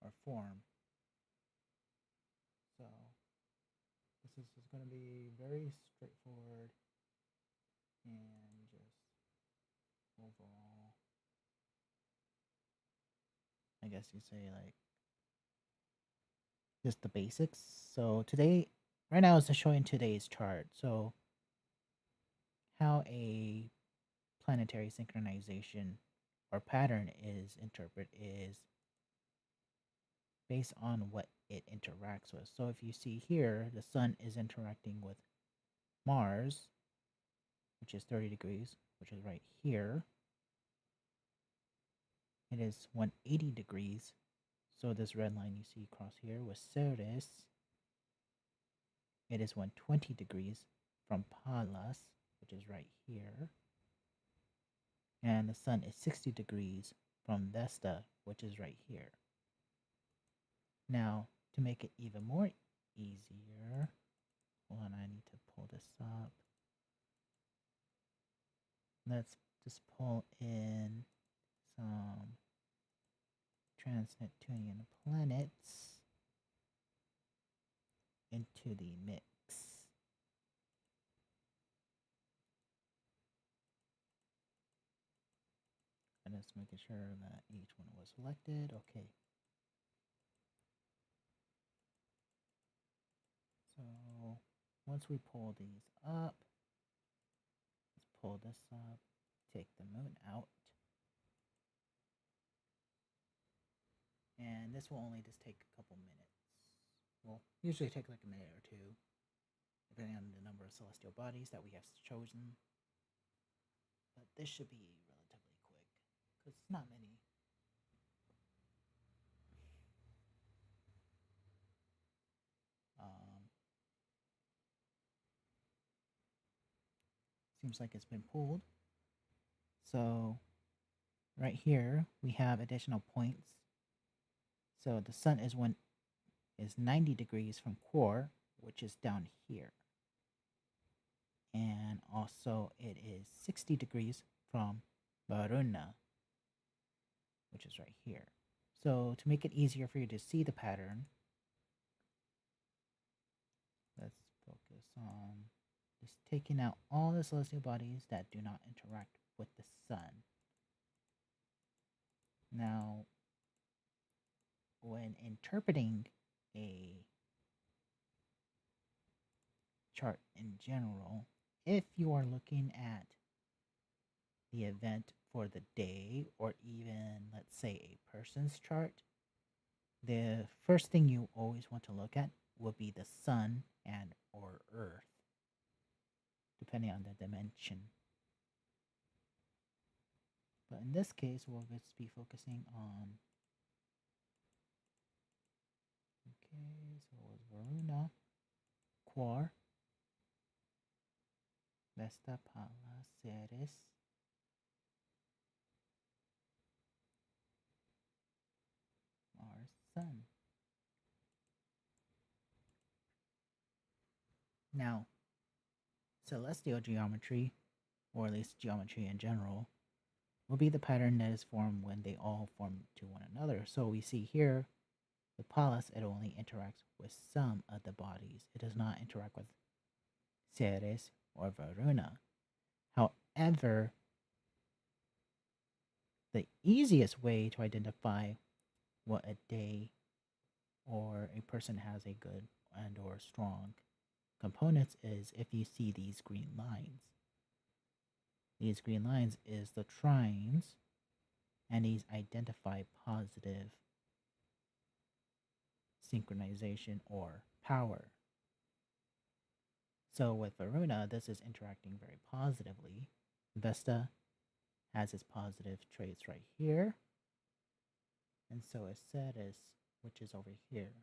Speaker 1: or form. So this is just going to be very straightforward and just overall, I guess you say like just the basics. So today, right now, is just showing today's chart. So how a planetary synchronization or pattern is interpreted is based on what it interacts with. So if you see here, the sun is interacting with Mars, which is 30 degrees, which is right here. It is 180 degrees. So this red line you see across here with Ceres, it is 120 degrees from Pallas, which is right here. And the sun is 60 degrees from Vesta, which is right here. Now, to make it even more easier, hold on, I need to pull this up. Let's just pull in some trans-Neptunian planets into the mix. And just making sure that each one was selected. Okay. So once we pull these up, let's pull this up, take the moon out. And this will only just take a couple minutes. Well, usually take like a minute or two, depending on the number of celestial bodies that we have chosen. But this should be relatively quick, because it's not many. Seems like it's been pulled. So right here we have additional points. So the sun is 90 degrees from core, which is down here. And also it is 60 degrees from Varuna, which is right here. So to make it easier for you to see the pattern, let's focus on just taking out all the celestial bodies that do not interact with the sun. Now, when interpreting a chart in general, if you are looking at the event for the day or even, let's say, a person's chart, the first thing you always want to look at will be the sun and or earth, depending on the dimension. But in this case, we'll just be focusing on, okay, so it was Varuna, Quar, Vesta, Pallas, Ceres, Mars, Sun. Now, celestial geometry, or at least geometry in general, will be the pattern that is formed when they all form to one another. So we see here, with Pallas, it only interacts with some of the bodies. It does not interact with Ceres or Varuna. However, the easiest way to identify what a day or a person has a good and or strong components is if you see these green lines. These green lines is the trines, and these identify positive synchronization or power. So with Varuna, this is interacting very positively. Vesta has its positive traits right here, and so is Ceres, which is over here.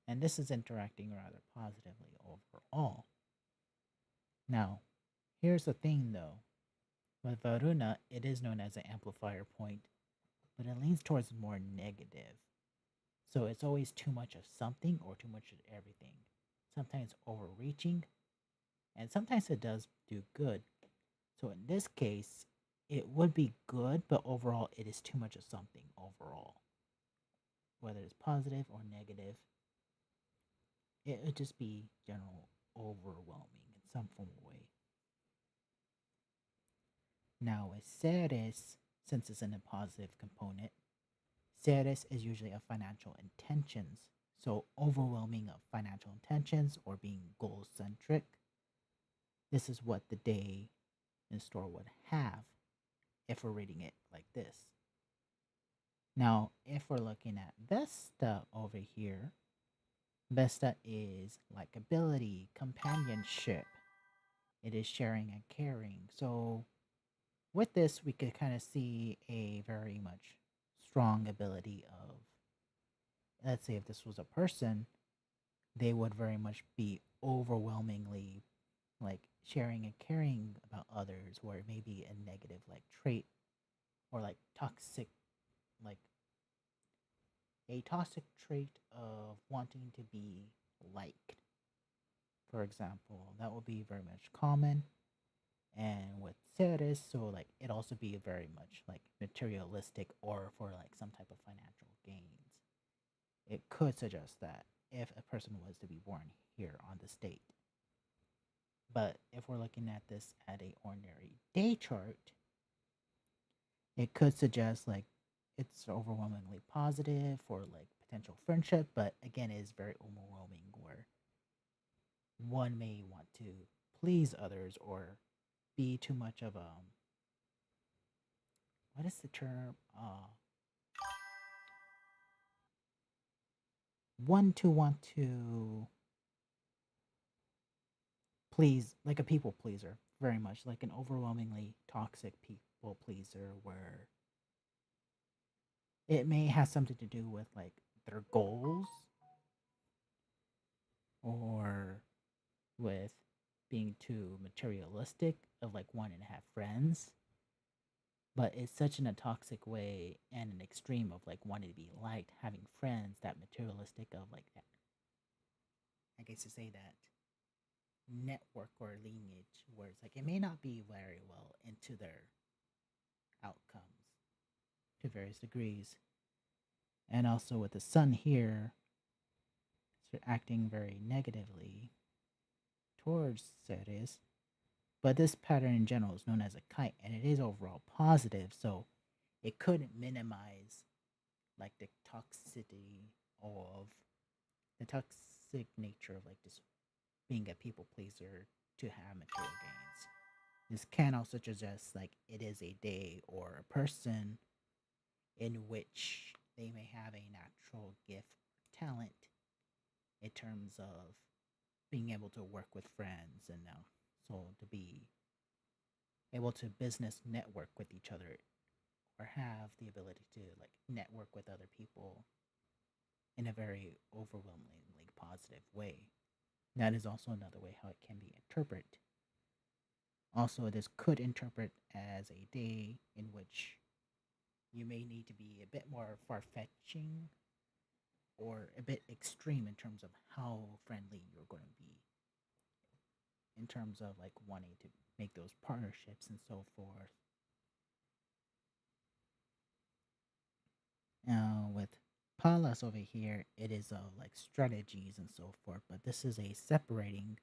Speaker 1: And this is interacting rather positively overall. Now, here's the thing though. With Varuna, it is known as an amplifier point, but it leans towards more negative. So it's always too much of something or too much of everything. Sometimes overreaching, and sometimes it does do good. So in this case, it would be good, but overall, it is too much of something overall. Whether it's positive or negative, it would just be general overwhelming in some form of way. Now with Ceres, since it's in a positive component, Ceres is usually of financial intentions. So overwhelming of financial intentions or being goal centric. This is what the day in store would have if we're reading it like this. Now, if we're looking at Vesta over here, Vesta is likability, companionship. It is sharing and caring. So with this, we could kind of see a very much strong ability of, let's say if this was a person, they would very much be overwhelmingly like sharing and caring about others, where it may be a negative like trait or like toxic, like a toxic trait of wanting to be liked. For example, that will be very much common. And with Ceres, so like it also be very much like materialistic or for like some type of financial gains. It could suggest that if a person was to be born here on the state. But if we're looking at this at a ordinary day chart, it could suggest like it's overwhelmingly positive for like potential friendship, but again, it is very overwhelming where one may want to please others or be too much of a what is the term? One to want to please, like a people pleaser, very much like an overwhelmingly toxic people pleaser, where it may have something to do with like their goals or with being too materialistic of like wanting to have friends, but it's such in a toxic way and an extreme of like wanting to be liked, having friends, that materialistic of like that. I guess to say that network or lineage where it's like it may not be very well into their outcomes to various degrees. And also with the sun here, it's acting very negatively towards Ceres. But this pattern in general is known as a kite, and it is overall positive, so it could minimize like the toxicity of the toxic nature of like just being a people pleaser to have material gains. This can also suggest like it is a day or a person in which they may have a natural gift or talent in terms of being able to work with friends and now so to be able to business network with each other or have the ability to like network with other people in a very overwhelmingly positive way. That is also another way how it can be interpreted. Also, this could interpret as a day in which you may need to be a bit more far fetching or a bit extreme in terms of how friendly you're going to be, in terms of like wanting to make those partnerships and so forth. Now, with Palas over here, it is like strategies and so forth, but this is a separating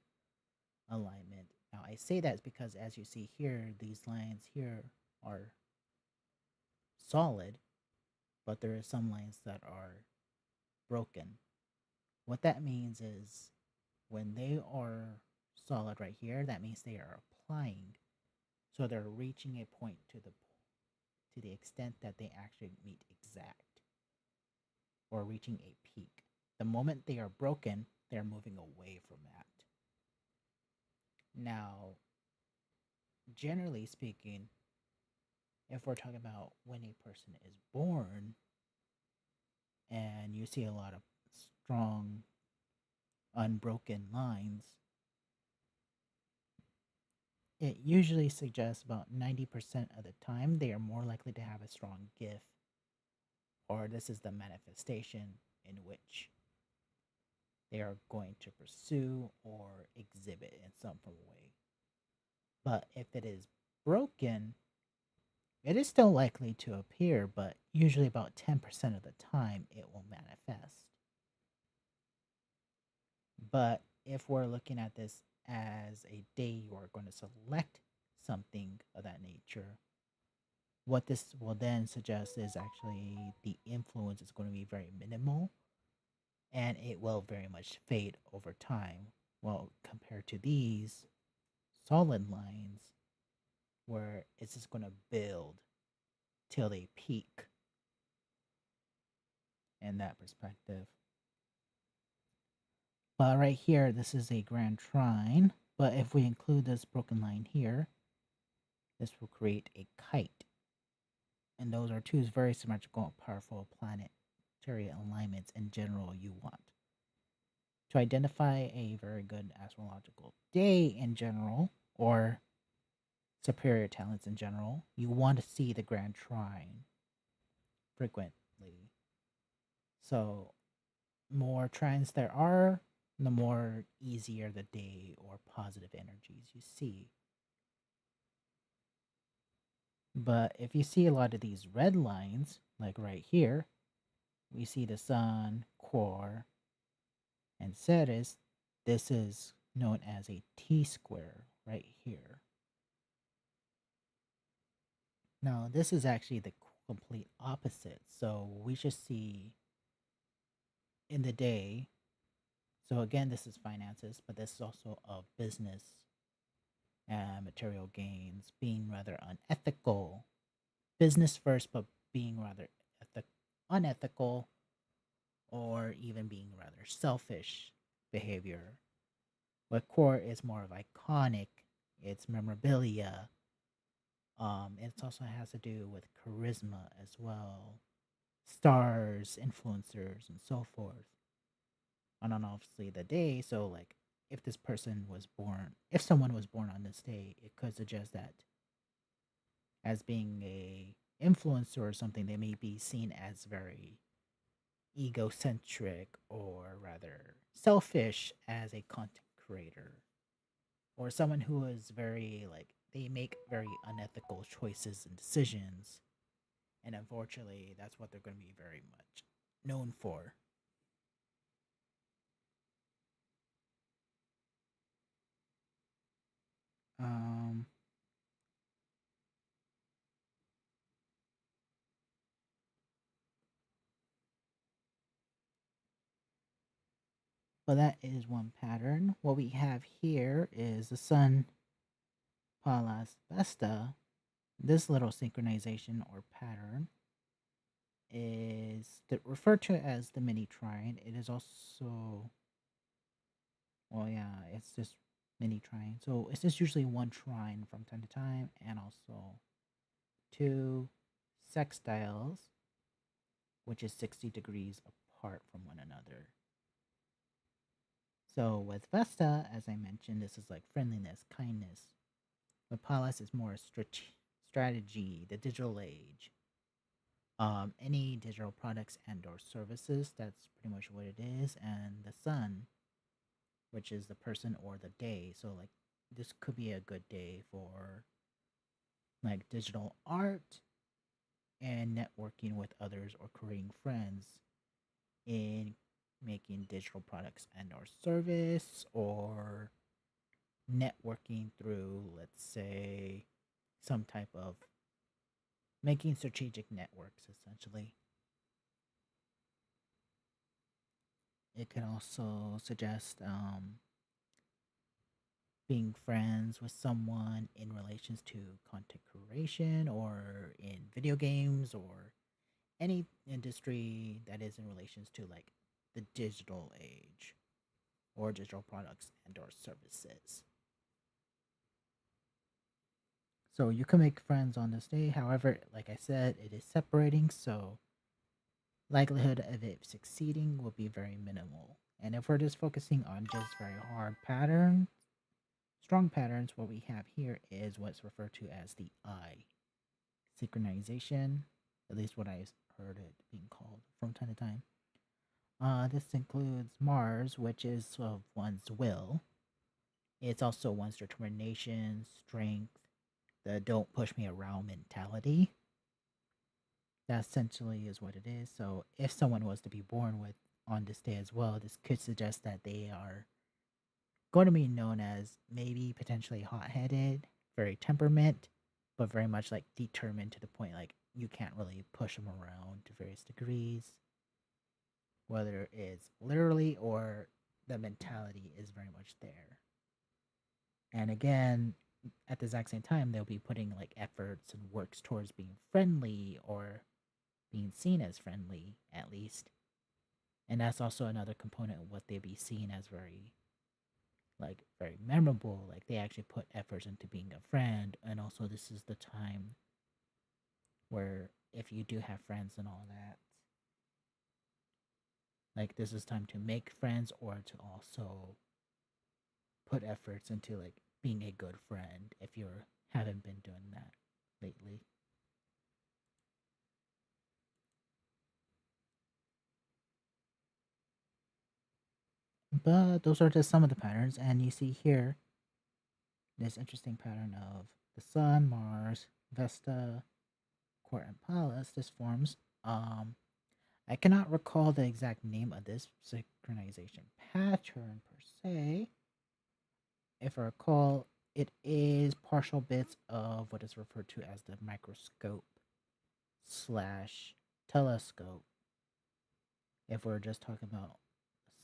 Speaker 1: alignment. Now, I say that because as you see here, these lines here are solid, but there are some lines that are broken. What that means is when they are solid right here, that means they are applying. So they're reaching a point to the extent that they actually meet exact or reaching a peak. The moment they are broken, they're moving away from that. Now, generally speaking, if we're talking about when a person is born and you see a lot of strong, unbroken lines, it usually suggests about 90% of the time they are more likely to have a strong gift, or this is the manifestation in which they are going to pursue or exhibit in some form of way. But if it is broken, it is still likely to appear, but usually about 10% of the time it will manifest. But if we're looking at this as a day you are going to select something of that nature, what this will then suggest is actually the influence is going to be very minimal and it will very much fade over time. Well, compared to these solid lines, where it's just going to build till they peak in that perspective. But right here, this is a grand trine. But if we include this broken line here, this will create a kite. And those are two very symmetrical and powerful planetary alignments in general you want. To identify a very good astrological day in general, or superior talents in general, you want to see the grand trine frequently. So, more trines there are, the more easier the day or positive energies you see. But if you see a lot of these red lines, like right here, we see the Sun, Core, and Ceres. This is known as a T-square right here. Now, this is actually the complete opposite. So we should see in the day. So again, this is finances, but this is also a business and material gains being rather unethical. Business first, but being rather unethical, or even being rather selfish behavior. What core is more of iconic, it's memorabilia. It also has to do with charisma as well, stars, influencers, and so forth. And on obviously the day, so like if this person was born, if someone was born on this day, it could suggest that as being a influencer or something, they may be seen as very egocentric or rather selfish as a content creator, or someone who is very like they make very unethical choices and decisions, and unfortunately that's what they're going to be very much known for. um but that is one pattern. What we have here is the Sun, Pallas, Vesta. This little synchronization or pattern is referred to as the mini trine. It is also, well, yeah, it's just mini trine. So it's just usually one trine from time to time, and also two sextiles, which is 60 degrees apart from one another. So with Vesta, as I mentioned, this is like friendliness, kindness. With Pallas is more strategy, the digital age. Any digital products and or services, that's pretty much what it is. And the Sun, which is the person or the day. So like this could be a good day for like digital art and networking with others or creating friends in making digital products and or service, or networking through, let's say, some type of making strategic networks essentially. It can also suggest being friends with someone in relations to content creation or in video games or any industry that is in relations to like the digital age or digital products and or services. So you can make friends on this day. However, like I said, it is separating, so likelihood of it succeeding will be very minimal. And if we're just focusing on just very hard patterns, strong patterns, what we have here is what's referred to as the eye synchronization, at least what I've heard it being called from time to time. This includes Mars, which is of one's will. It's also one's determination, strength, the don't push me around mentality. That essentially is what it is. So if someone was to be born with on this day as well, this could suggest that they are going to be known as maybe potentially hot-headed, very temperament, but very much like determined to the point like you can't really push them around to various degrees, whether it's literally or the mentality is very much there. And again, at the exact same time, they'll be putting like efforts and works towards being friendly or being seen as friendly, at least. And that's also another component of what they be seen as very memorable. Like they actually put efforts into being a friend. And also this is the time where if you do have friends and all that, like this is time to make friends or to also put efforts into like being a good friend if you haven't been doing that lately. But those are just some of the patterns, and you see here this interesting pattern of the Sun, Mars, Vesta, Court, and Pallas. This forms. I cannot recall the exact name of this synchronization pattern per se. If I recall, it is partial bits of what is referred to as the microscope slash telescope. If we're just talking about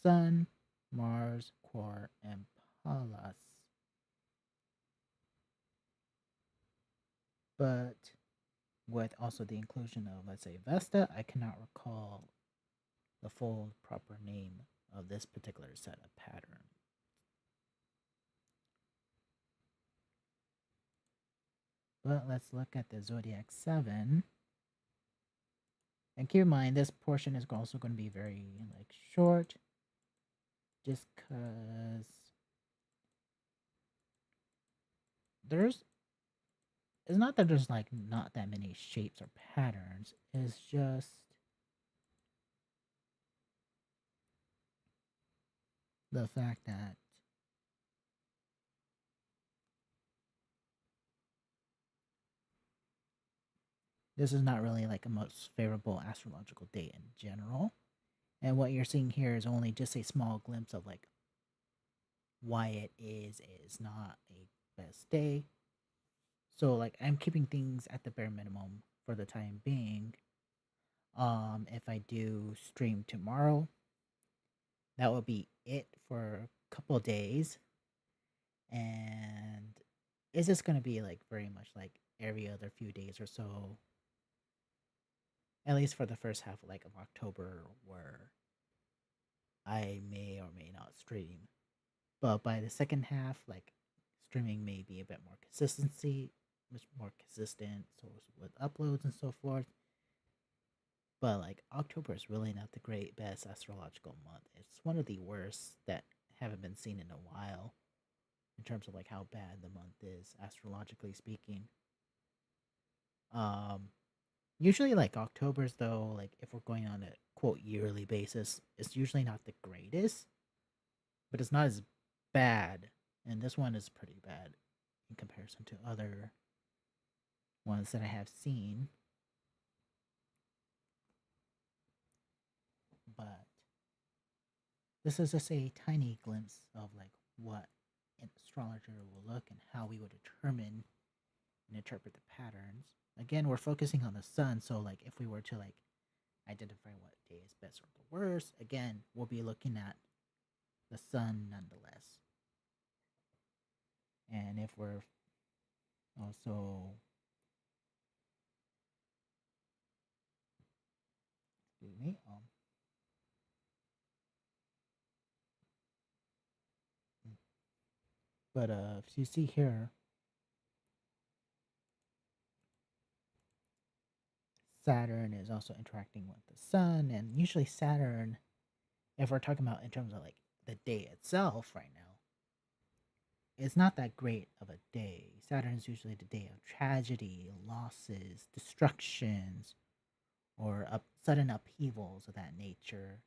Speaker 1: Sun, Mars, Quar, and Pallas. But with also the inclusion of, let's say, Vesta, I cannot recall the full proper name of this particular set of patterns. But let's look at the Zodiac 7. And keep in mind, this portion is also going to be very like short, just because it's not that there's like not that many shapes or patterns. It's just the fact that this is not really like a most favorable astrological day in general. And what you're seeing here is only just a small glimpse of like why it is not a best day. So like I'm keeping things at the bare minimum for the time being. If I do stream tomorrow, that will be it for a couple of days. And it's just gonna be like very much like every other few days or so. At least for the first half of October where I may or may not stream. But by the second half, like streaming may be a bit more consistency, much more consistent, so with uploads and so forth. But like October is really not the great best astrological month. It's one of the worst that haven't been seen in a while in terms of like how bad the month is astrologically speaking. Um Usually like October's though, like if we're going on a quote yearly basis, it's usually not the greatest, but it's not as bad. And this one is pretty bad in comparison to other ones that I have seen. But this is just a tiny glimpse of like what an astrologer will look and how we would determine and interpret the patterns. Again, we're focusing on the sun, so like if we were to like identify what day is best or the worst, again, we'll be looking at the sun nonetheless. And if we're also excuse me, but if you see here, Saturn is also interacting with the sun, and usually Saturn, if we're talking about in terms of like the day itself right now, it's not that great of a day. Saturn's usually the day of tragedy, losses, destructions, or sudden upheavals of that nature.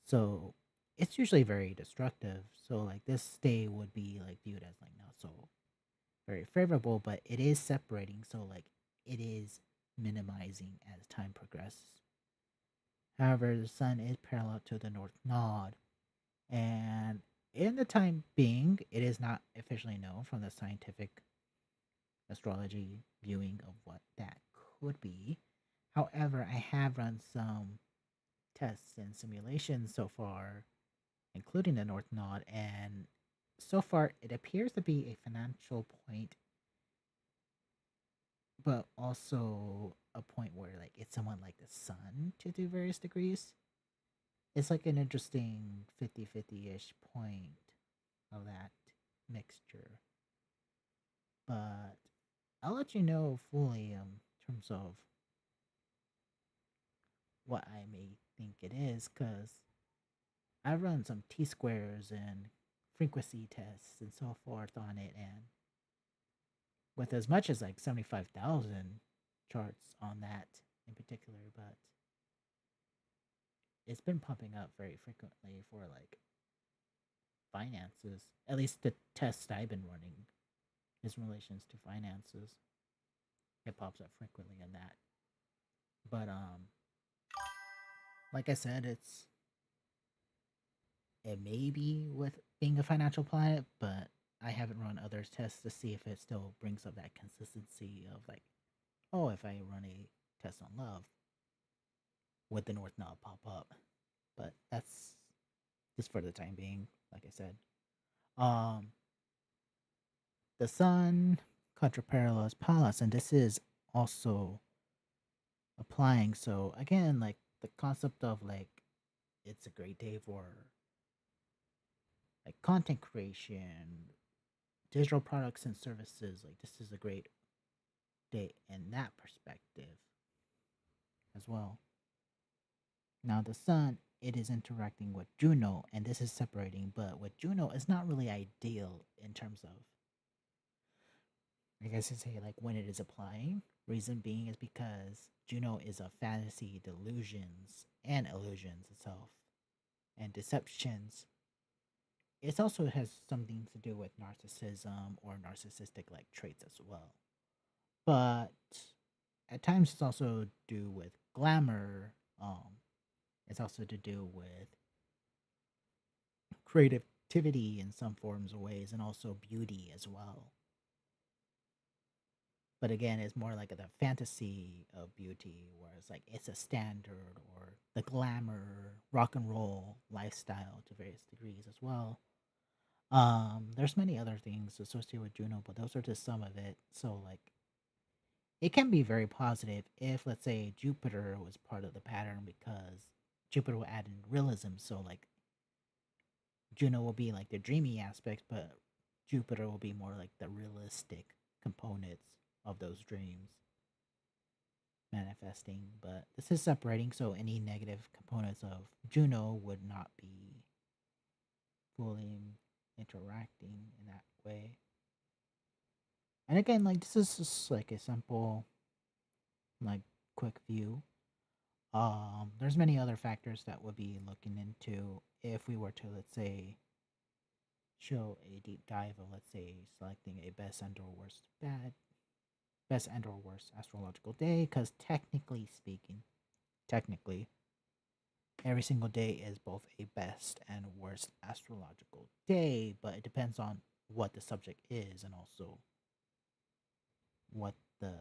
Speaker 1: So it's usually very destructive. So like this day would be like viewed as like not so very favorable, but it is separating. So like it is minimizing as time progresses. However, the sun is parallel to the North Node, and in the time being, it is not officially known from the scientific astrology viewing of what that could be. However, I have run some tests and simulations so far, including the North Node, and so far it appears to be a financial point, but also a point where like it's somewhat like the sun to do various degrees. It's like an interesting 50-50-ish point of that mixture. But I'll let you know fully in terms of what I may think it is, because I've run some T squares and frequency tests and so forth on it, and with as much as like 75,000 charts on that in particular, but it's been popping up very frequently for like finances. At least the tests I've been running is in relations to finances. It pops up frequently in that. But like I said, it may be with being a financial planet, but I haven't run other tests to see if it still brings up that consistency of like, oh, if I run a test on love, would the North Node pop up? But that's just for the time being, like I said. Um, the Sun contraparallels Pallas, and this is also applying. So again, like the concept of like it's a great day for like content creation, digital products and services. Like this is a great day in that perspective as well. Now the Sun, it is interacting with Juno, and this is separating. But with Juno, it's not really ideal in terms of, I guess you say, like when it is applying. Reason being is because Juno is a fantasy, delusions, and illusions itself, and deceptions. It also has something to do with narcissism or narcissistic like traits as well. But at times it's also do with glamour. It's also to do with creativity in some forms or ways, and also beauty as well. But again, it's more like the fantasy of beauty, where it's like it's a standard or the glamour, rock and roll lifestyle to various degrees as well. There's many other things associated with Juno, but those are just some of it. So like it can be very positive if, let's say, Jupiter was part of the pattern, because Jupiter will add in realism. So like Juno will be like the dreamy aspects, but Jupiter will be more like the realistic components of those dreams manifesting. But this is separating, so any negative components of Juno would not be fully interacting in that way. And again, like this is just like a simple, like quick view. There's many other factors that would be looking into if we were to, let's say, show a deep dive of, let's say, selecting a best and or worst astrological day, because technically speaking, technically, every single day is both a best and worst astrological day, but it depends on what the subject is and also what the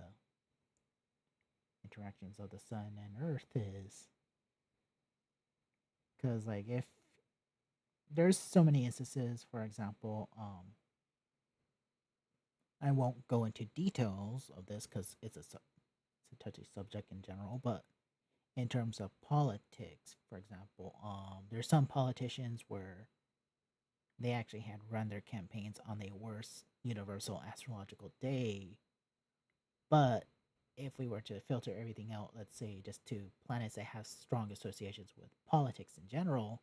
Speaker 1: interactions of the sun and earth is. Because like if there's so many instances, for example, I won't go into details of this because it's a touchy subject in general, but in terms of politics, for example, there's some politicians where they actually had run their campaigns on the worst universal astrological day. But if we were to filter everything out, let's say just to planets that have strong associations with politics in general,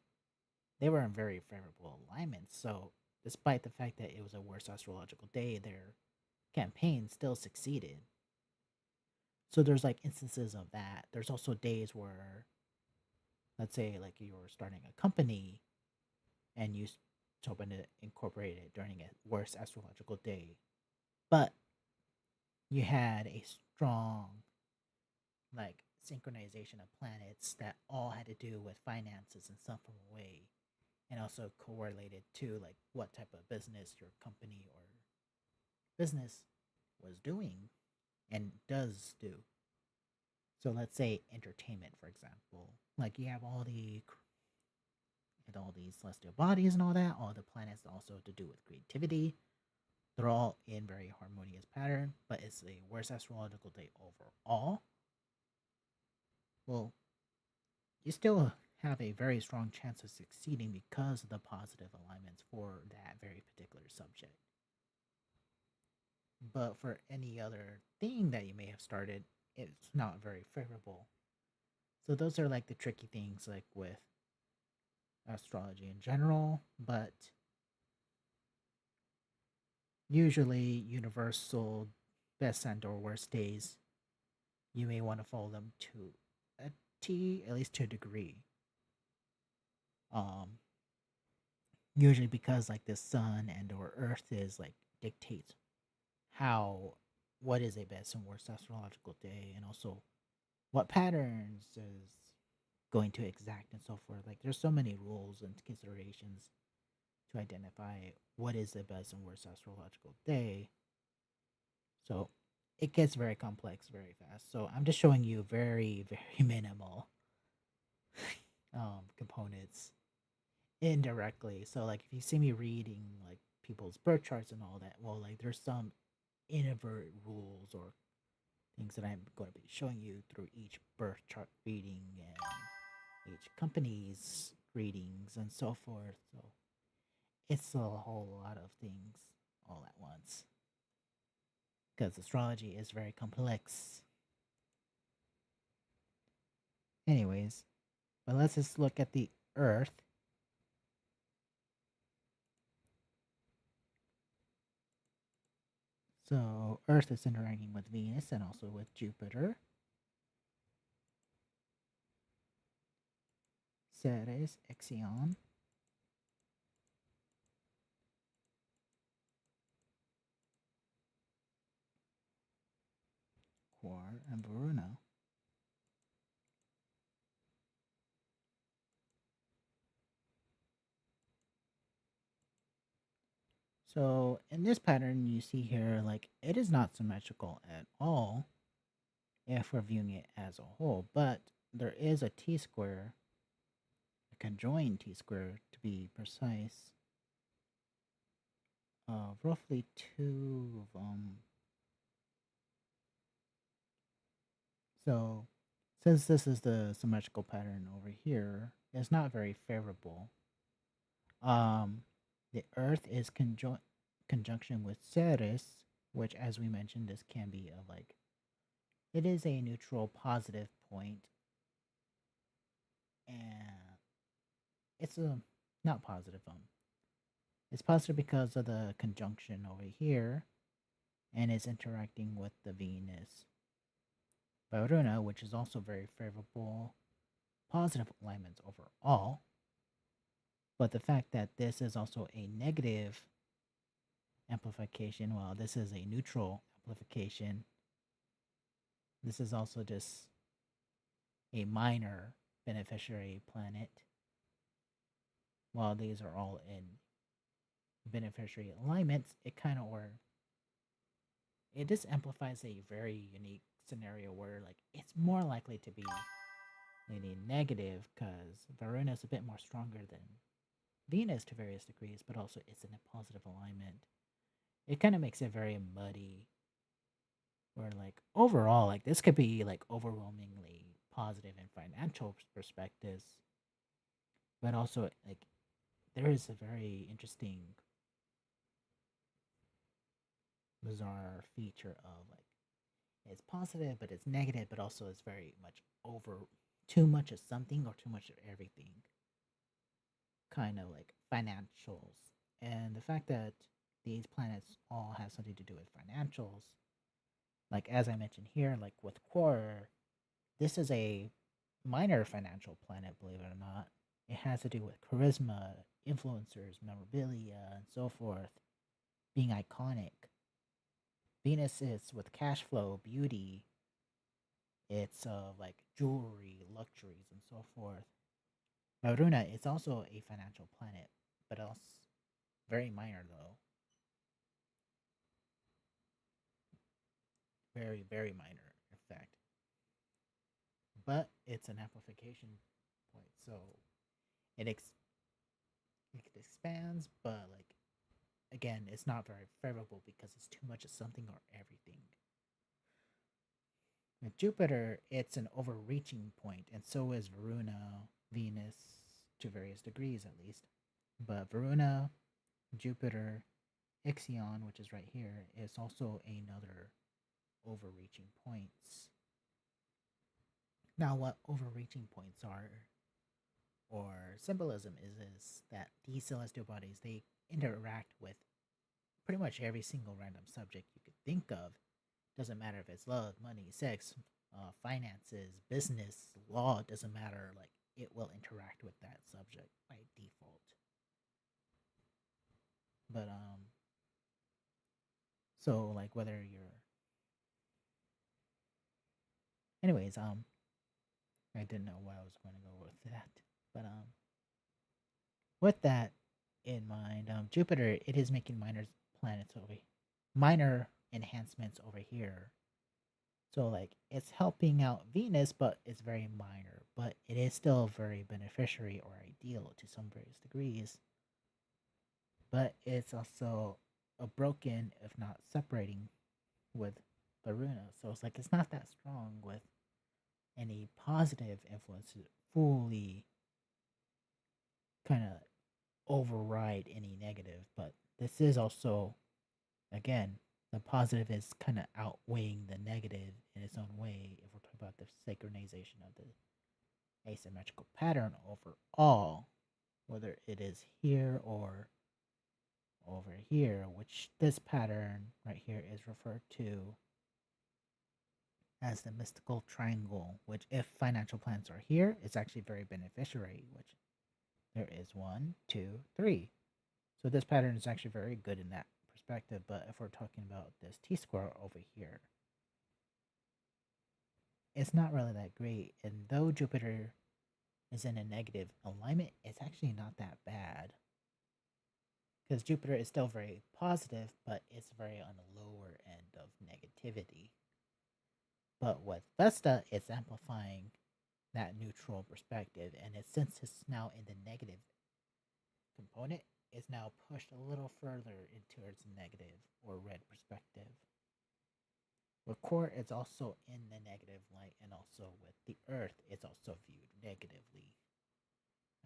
Speaker 1: they were in very favorable alignments. So despite the fact that it was a worse astrological day, their campaign still succeeded. So there's like instances of that. There's also days where, let's say, like you're starting a company and you open to incorporate it during a worse astrological day, but you had a strong like synchronization of planets that all had to do with finances in some form of way, and also correlated to like what type of business your company or business was doing and does do. So let's say entertainment, for example. Like you have all these celestial bodies and all that, all the planets also to do with creativity. They're all in very harmonious pattern, but it's a worse astrological day overall. Well, you still have a very strong chance of succeeding because of the positive alignments for that very particular subject. But for any other thing that you may have started, it's not very favorable. So those are like the tricky things like with astrology in general, but usually universal best and or worst days, you may want to follow them to a T, at least to a degree. Um, Usually because like the sun and or earth is like dictates how what is a best and worst astrological day, and also what patterns is going to exact and so forth. Like there's so many rules and considerations to identify what is the best and worst astrological day. So it gets very complex very fast. So I'm just showing you very, very minimal components indirectly. So like if you see me reading like people's birth charts and all that, well, like there's some inadvertent rules or things that I'm going to be showing you through each birth chart reading and each company's readings and so forth. So it's a whole lot of things all at once because astrology is very complex. Anyways, but let's just look at the Earth. So Earth is interacting with Venus and also with Jupiter. Ceres, Ixion, Quar, and Varuna. So in this pattern you see here, like it is not symmetrical at all if we're viewing it as a whole, but there is a T-square, a conjoined T-square to be precise, of roughly two of them. So since this is the symmetrical pattern over here, it's not very favorable. Um, the Earth is conjunction with Ceres, which, as we mentioned, this can be a like it is a neutral positive point, and it's a not positive. It's positive because of the conjunction over here, and it's interacting with the Venus Varuna, which is also very favorable, positive alignments overall. But the fact that this is also a negative amplification, while this is a neutral amplification, this is also just a minor beneficiary planet, while these are all in beneficiary alignments. It kind of or it just amplifies a very unique scenario where like it's more likely to be maybe negative because Varuna is a bit more stronger than Venus to various degrees, but also it's in a positive alignment. It kind of makes it very muddy. Where like overall, like this could be like overwhelmingly positive in financial perspectives, but also like there is a very interesting, bizarre feature of like it's positive, but it's negative, but also it's very much over too much of something or too much of everything. Kind of like financials And the fact that these planets all have something to do with financials, like as I mentioned here, like with Quora, this is a minor financial planet, believe it or not. It has to do with charisma, influencers, memorabilia, and so forth, being iconic. Venus is with cash flow, beauty, it's like jewelry, luxuries, and so forth. Varuna is also a financial planet, but else very minor though. Very, very minor, in fact. But it's an amplification point, so it ex- it expands, but like again, it's not very favorable because it's too much of something or everything. With Jupiter, it's an overreaching point, and so is Varuna, Venus, to various degrees at least. But Varuna, Jupiter, Ixion, which is right here, is also another overreaching points. Now, what overreaching points are, or symbolism is that these celestial bodies they interact with pretty much every single random subject you could think of. Doesn't matter if it's love, money, sex, finances, business, law. Doesn't matter. Like it will interact with that subject by default. But so like whether you're, anyways, I didn't know where I was going to go with that, but with that in mind, Jupiter it is making minor enhancements over here. So like it's helping out Venus, but it's very minor. But it is still very beneficiary or ideal to some various degrees. But it's also a broken, if not separating, with Varuna. So it's like it's not that strong with any positive influences fully kind of override any negative. But this is also, again, the positive is kind of outweighing the negative in its own way if we're talking about the synchronization of the asymmetrical pattern overall, whether it is here or over here, which this pattern right here is referred to as the mystical triangle, which if financial planets are here, it's actually very beneficiary, which there is one, two, three. So this pattern is actually very good in that perspective. But if we're talking about this T-square over here, it's not really that great. And though Jupiter is in a negative alignment, it's actually not that bad. Because Jupiter is still very positive, but it's very on the lower end of negativity. But with Vesta, it's amplifying that neutral perspective, and since it's now in the negative component, is now pushed a little further into its negative or red perspective. With Core, it's also in the negative light, and also with the Earth, it's also viewed negatively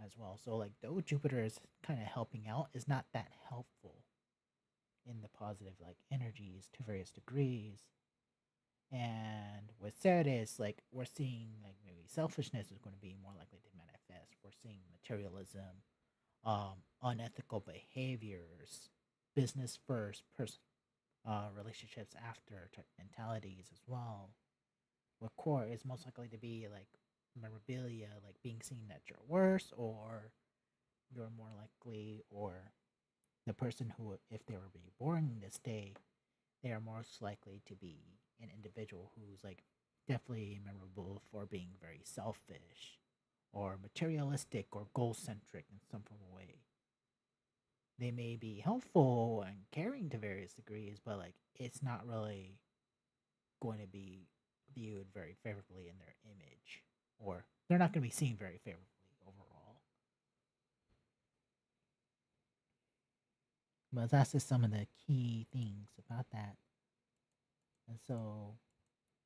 Speaker 1: as well. So, like, though Jupiter is kind of helping out, is not that helpful in the positive, like, energies to various degrees. And with Ceres, like, we're seeing, like, maybe selfishness is going to be more likely to manifest. We're seeing materialism, unethical behaviors, business first, relationships after type mentalities as well. What core is most likely to be like memorabilia, like being seen at your worst, or you're more likely, or the person who, if they were being born this day, they are most likely to be an individual who's like definitely memorable for being very selfish or materialistic or goal centric in some form of way. They may be helpful and caring to various degrees, but like it's not really going to be viewed very favorably in their image, or they're not going to be seen very favorably overall. But that's just some of the key things about that. And so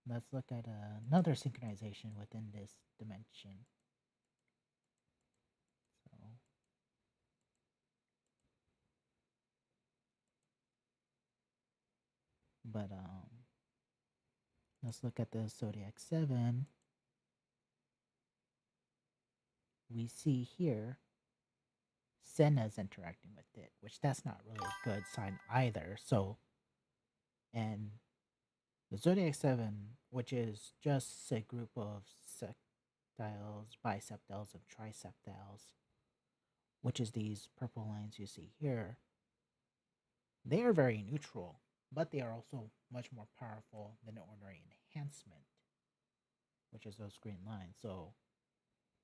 Speaker 1: let's look at another synchronization within this dimension. So, but let's look at the zodiac 7. We see here Senna's interacting with it, which that's not really a good sign either. So, and the Zodiac 7, which is just a group of sectiles, biseptiles, and triseptiles, which is these purple lines you see here, they are very neutral, but they are also much more powerful than an ordinary enhancement, which is those green lines. So,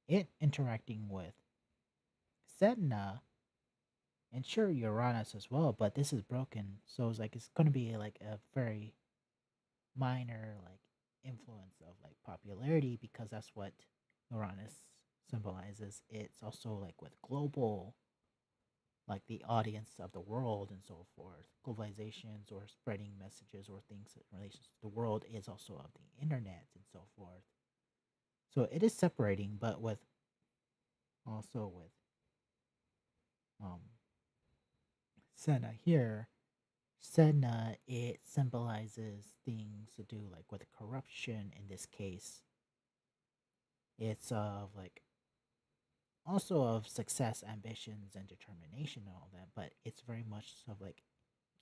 Speaker 1: it interacting with Sedna and sure Uranus as well, but this is broken, so it's like it's gonna be like a very minor like influence of like popularity because that's what Uranus symbolizes. It's also like with global, like the audience of the world and so forth. Globalizations or spreading messages or things in relation to the world is also of the internet and so forth. So it is separating, but with also with um Senna here, Senna it symbolizes things to do like with corruption in this case. It's of like also of success, ambitions, and determination and all that, but it's very much of like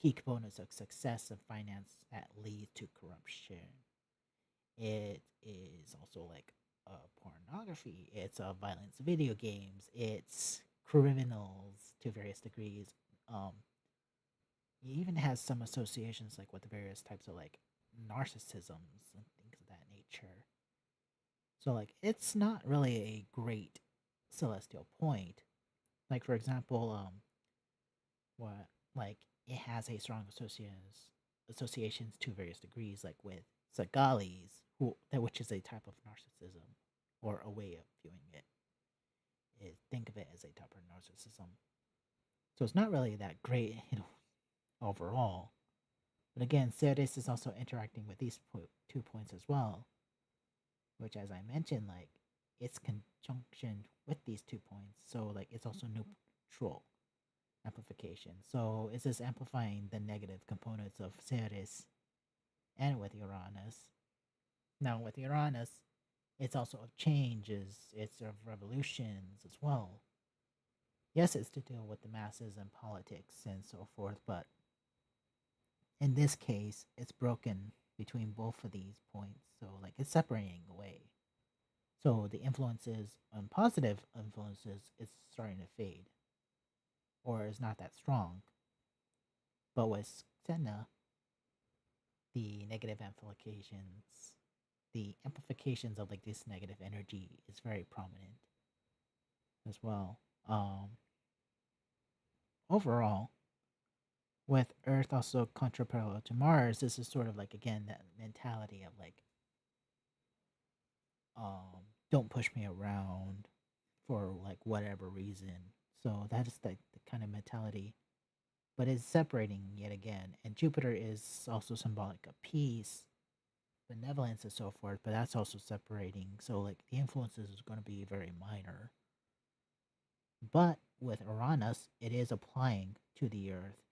Speaker 1: key components of success and finance that lead to corruption. It is also like pornography, it's violence video games, it's criminals to various degrees. Um, it even has some associations like with the various types of like narcissisms and things of that nature. So like it's not really a great celestial point. Like for example, what like it has a strong associations to various degrees, like with Sagalis, which is a type of narcissism or a way of viewing it. Think of it as a type of narcissism. So it's not really that great, overall. But again, Ceres is also interacting with these 2 points as well, which, as I mentioned, like it's conjunction with these 2 points, so like it's also neutral amplification. So it's just amplifying the negative components of Ceres and with Uranus. Now with Uranus, it's also of changes, it's of revolutions as well. Yes, it's to deal with the masses and politics and so forth, but in this case, it's broken between both of these points. So like it's separating away. So the influences and positive influences is starting to fade or is not that strong. But with Senna, the negative amplifications of like this negative energy is very prominent as well. Overall, with Earth also contraparallel to Mars, this is sort of like again that mentality of like don't push me around for like whatever reason. So that is the kind of mentality. But it's separating yet again. And Jupiter is also symbolic of peace, benevolence, and so forth, but that's also separating. So like the influences is going to be very minor. But with Uranus, it is applying to the Earth.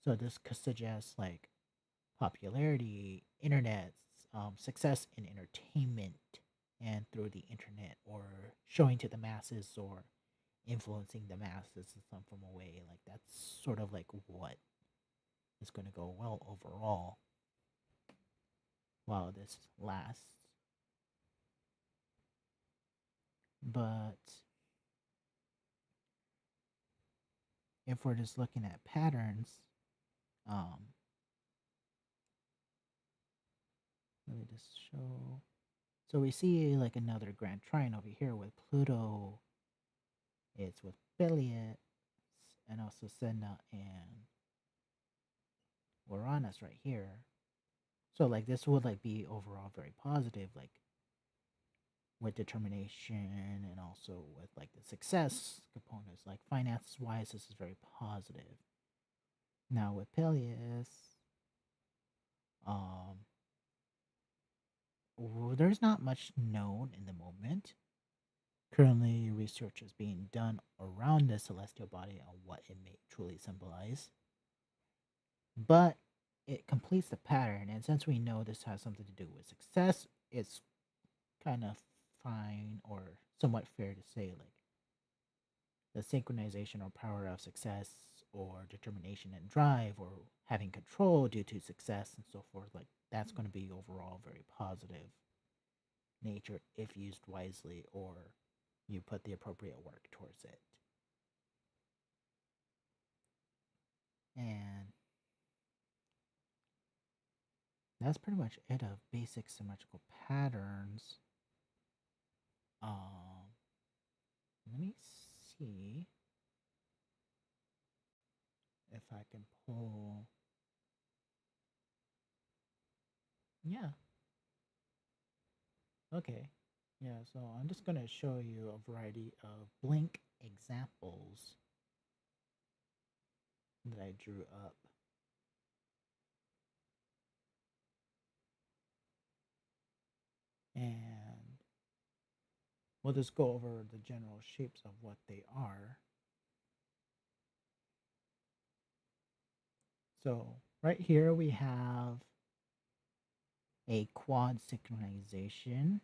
Speaker 1: So this could suggest like popularity, internet, success in entertainment and through the internet, or showing to the masses or influencing the masses in some form of way. Like that's sort of like what is going to go well overall while this lasts. But if we're just looking at patterns, um, let me just show. So we see like another grand trine over here with Pluto. It's with Peleus and also Senna and Uranus right here. So like this would like be overall very positive, like with determination and also with like the success components, like finance wise, this is very positive. Now with Peleus, um, there's not much known in the moment. Currently, research is being done around the celestial body on what it may truly symbolize. But it completes the pattern, and since we know this has something to do with success, it's kind of fine or somewhat fair to say, like, the synchronization or power of success or determination and drive or having control due to success and so forth, like that's going to be overall very positive nature if used wisely or you put the appropriate work towards it. And that's pretty much it of basic symmetrical patterns. Let me see if I can pull. Yeah. Okay. Yeah, so I'm just going to show you a variety of Blink examples that I drew up. And we'll just go over the general shapes of what they are. So right here we have a quad synchronization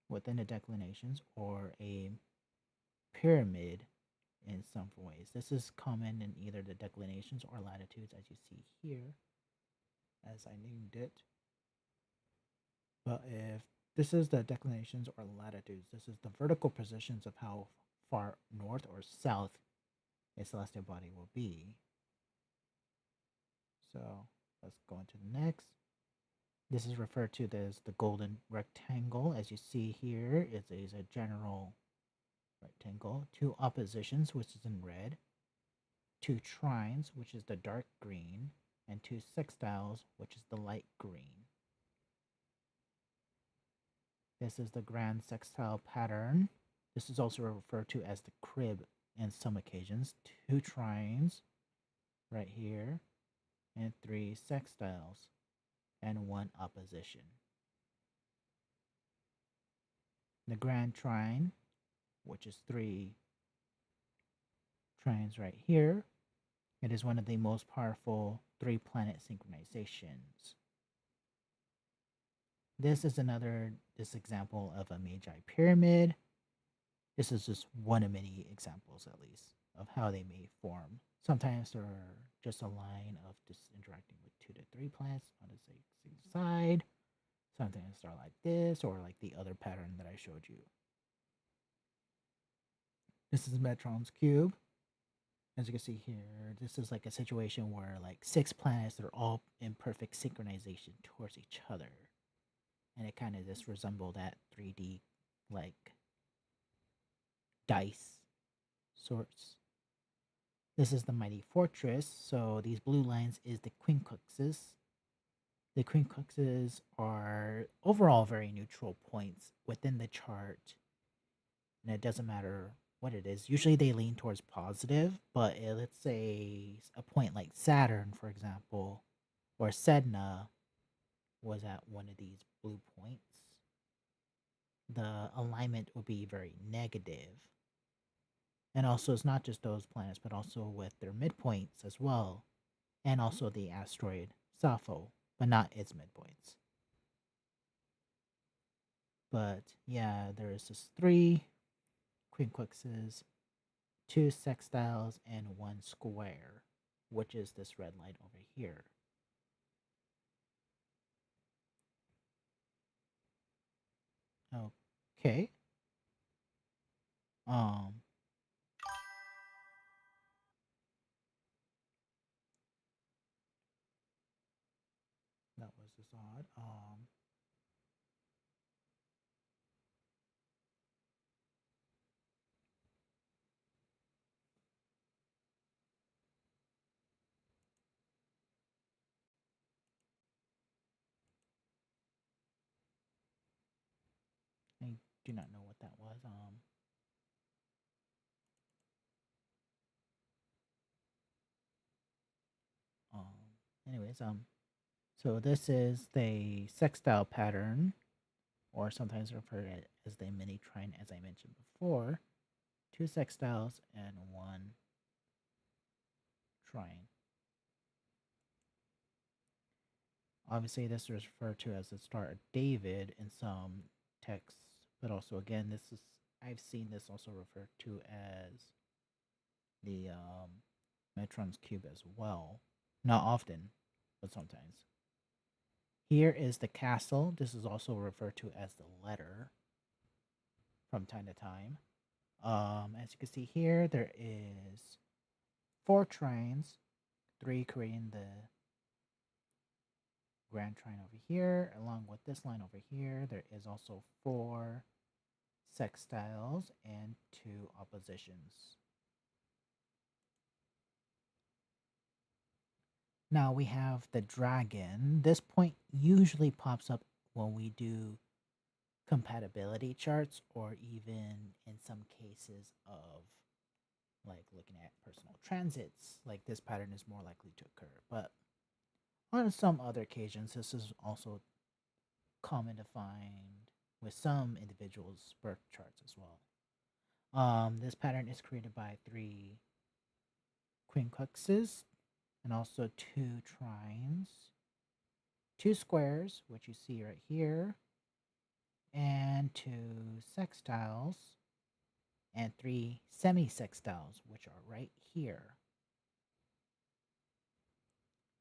Speaker 1: within the declinations or a pyramid in some ways. This is common in either the declinations or latitudes as you see here as I named it. But if this is the declinations or latitudes, this is the vertical positions of how far north or south a celestial body will be. So let's go into the next. This is referred to as the golden rectangle. As you see here, it is a general rectangle. Two oppositions, which is in red. Two trines, which is the dark green. And two sextiles, which is the light green. This is the grand sextile pattern. This is also referred to as the crib in some occasions. Two trines right here, and three sextiles, and one opposition. The grand trine, which is three trines right here, it is one of the most powerful three-planet synchronizations. This is this example of a Magi pyramid. This is just one of many examples, at least, of how they may form. Sometimes they're just a line of just interacting with 2 to 3 planets on the same side. Sometimes they're like this, or like the other pattern that I showed you. This is Metron's cube. As you can see here, this is like a situation where like 6 planets are all in perfect synchronization towards each other. And it kind of just resembled that 3D like dice sorts. This is the mighty fortress. So these blue lines is the quincunxes. The quincunxes are overall very neutral points within the chart. And it doesn't matter what it is. Usually they lean towards positive, but let's say a point like Saturn, for example, or Sedna was at one of these blue points, the alignment would be very negative. And also, it's not just those planets, but also with their midpoints as well, and also the asteroid Sappho, but not its midpoints. But yeah, there's just 3 quincunxes, 2 sextiles, and 1 square, which is this red line over here. Okay. That was just odd. I do not know what that was. Anyways, so this is the sextile pattern, or sometimes referred to as the mini trine, as I mentioned before. 2 sextiles and 1 trine. Obviously, this is referred to as the Star of David in some texts, but also, again, this is I've seen this also referred to as the Metron's cube as well. Not often, but sometimes. Here is the castle. This is also referred to as the letter from time to time. As you can see here, there is 4 trines, 3 creating the grand trine over here. Along with this line over here, there is also 4 sextiles and 2 oppositions. Now we have the dragon. This point usually pops up when we do compatibility charts, or even in some cases of like looking at personal transits, like this pattern is more likely to occur. But on some other occasions, this is also common to find with some individuals' birth charts as well. This pattern is created by 3 quincunxes and also 2 trines, 2 squares, which you see right here, and 2 sextiles, and 3 semi-sextiles, which are right here.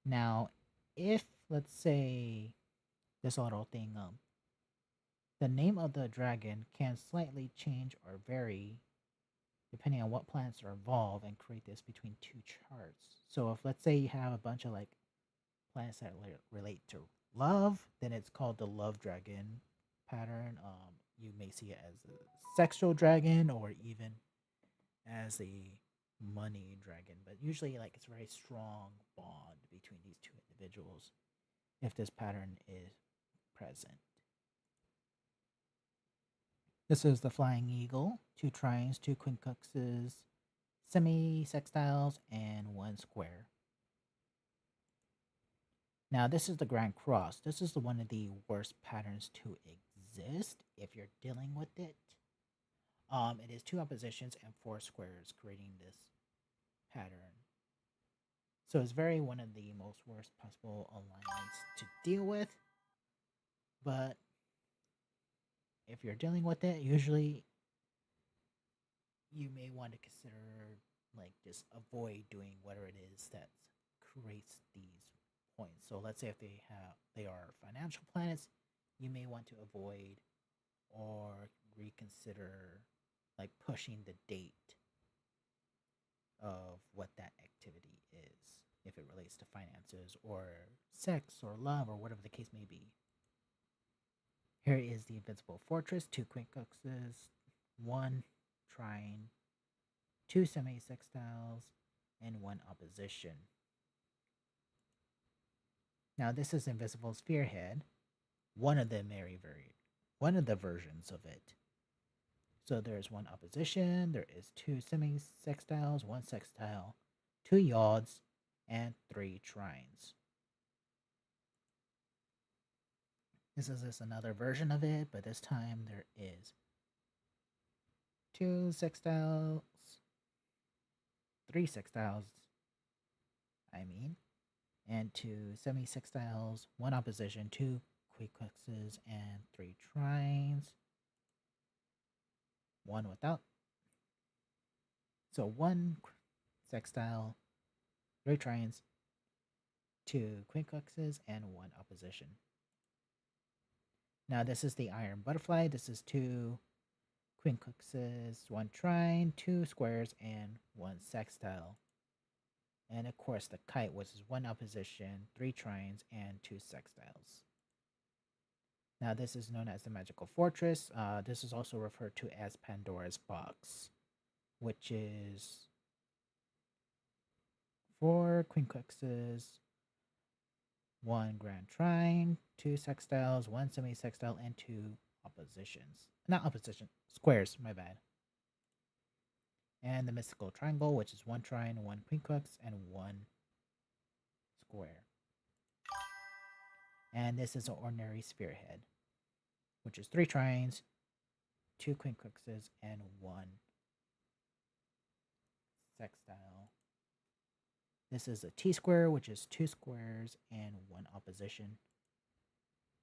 Speaker 1: Now, if, let's say, this little thing, the name of the dragon can slightly change or vary depending on what planets are involved, and create this between 2 charts. So if, let's say, you have a bunch of like planets that relate to love, then it's called the love dragon pattern. You may see it as a sexual dragon, or even as a money dragon, but usually like it's a very strong bond between these 2 individuals if this pattern is present. This is the flying eagle, 2 trines, 2 quincunxes, semi-sextiles, and 1 square. Now this is the Grand Cross. This is one of the worst patterns to exist if you're dealing with it. It is 2 oppositions and 4 squares creating this pattern. So it's very one of the most worst possible alignments to deal with. But if you're dealing with it, usually you may want to consider like just avoid doing whatever it is that creates these points. So let's say if they are financial planets, you may want to avoid or reconsider like pushing the date of what that activity is, if it relates to finances or sex or love or whatever the case may be. Here is the Invincible Fortress, 2 quincunxes, 1 trine, 2 semi-sextiles, and 1 opposition. Now this is Invisible Spearhead, one of the versions of it. So there's 1 opposition, there is 2 semi-sextiles, 1 sextile, 2 yods, and 3 trines. This is just another version of it, but this time there is 2 sextiles, 3 sextiles, and 2 semi-sextiles, 1 opposition, 2 quincunxes, and 3 trines. 1 without. So 1 sextile, 3 trines, 2 quincunxes, and 1 opposition. Now this is the Iron Butterfly. This is 2 quincunxes, 1 trine, 2 squares, and 1 sextile. And of course the Kite, which is 1 opposition, 3 trines, and 2 sextiles. Now this is known as the Magical Fortress. This is also referred to as Pandora's Box, which is 4 quincunxes, 1 grand trine, 2 sextiles, 1 semi-sextile, and 2 oppositions. Not opposition, squares, my bad. And the Mystical Triangle, which is 1 trine, 1 quincunx, and 1 square. And this is an ordinary spearhead, which is 3 trines, 2 quincunxes, and 1 sextile. This is a T-square, which is 2 squares and 1 opposition.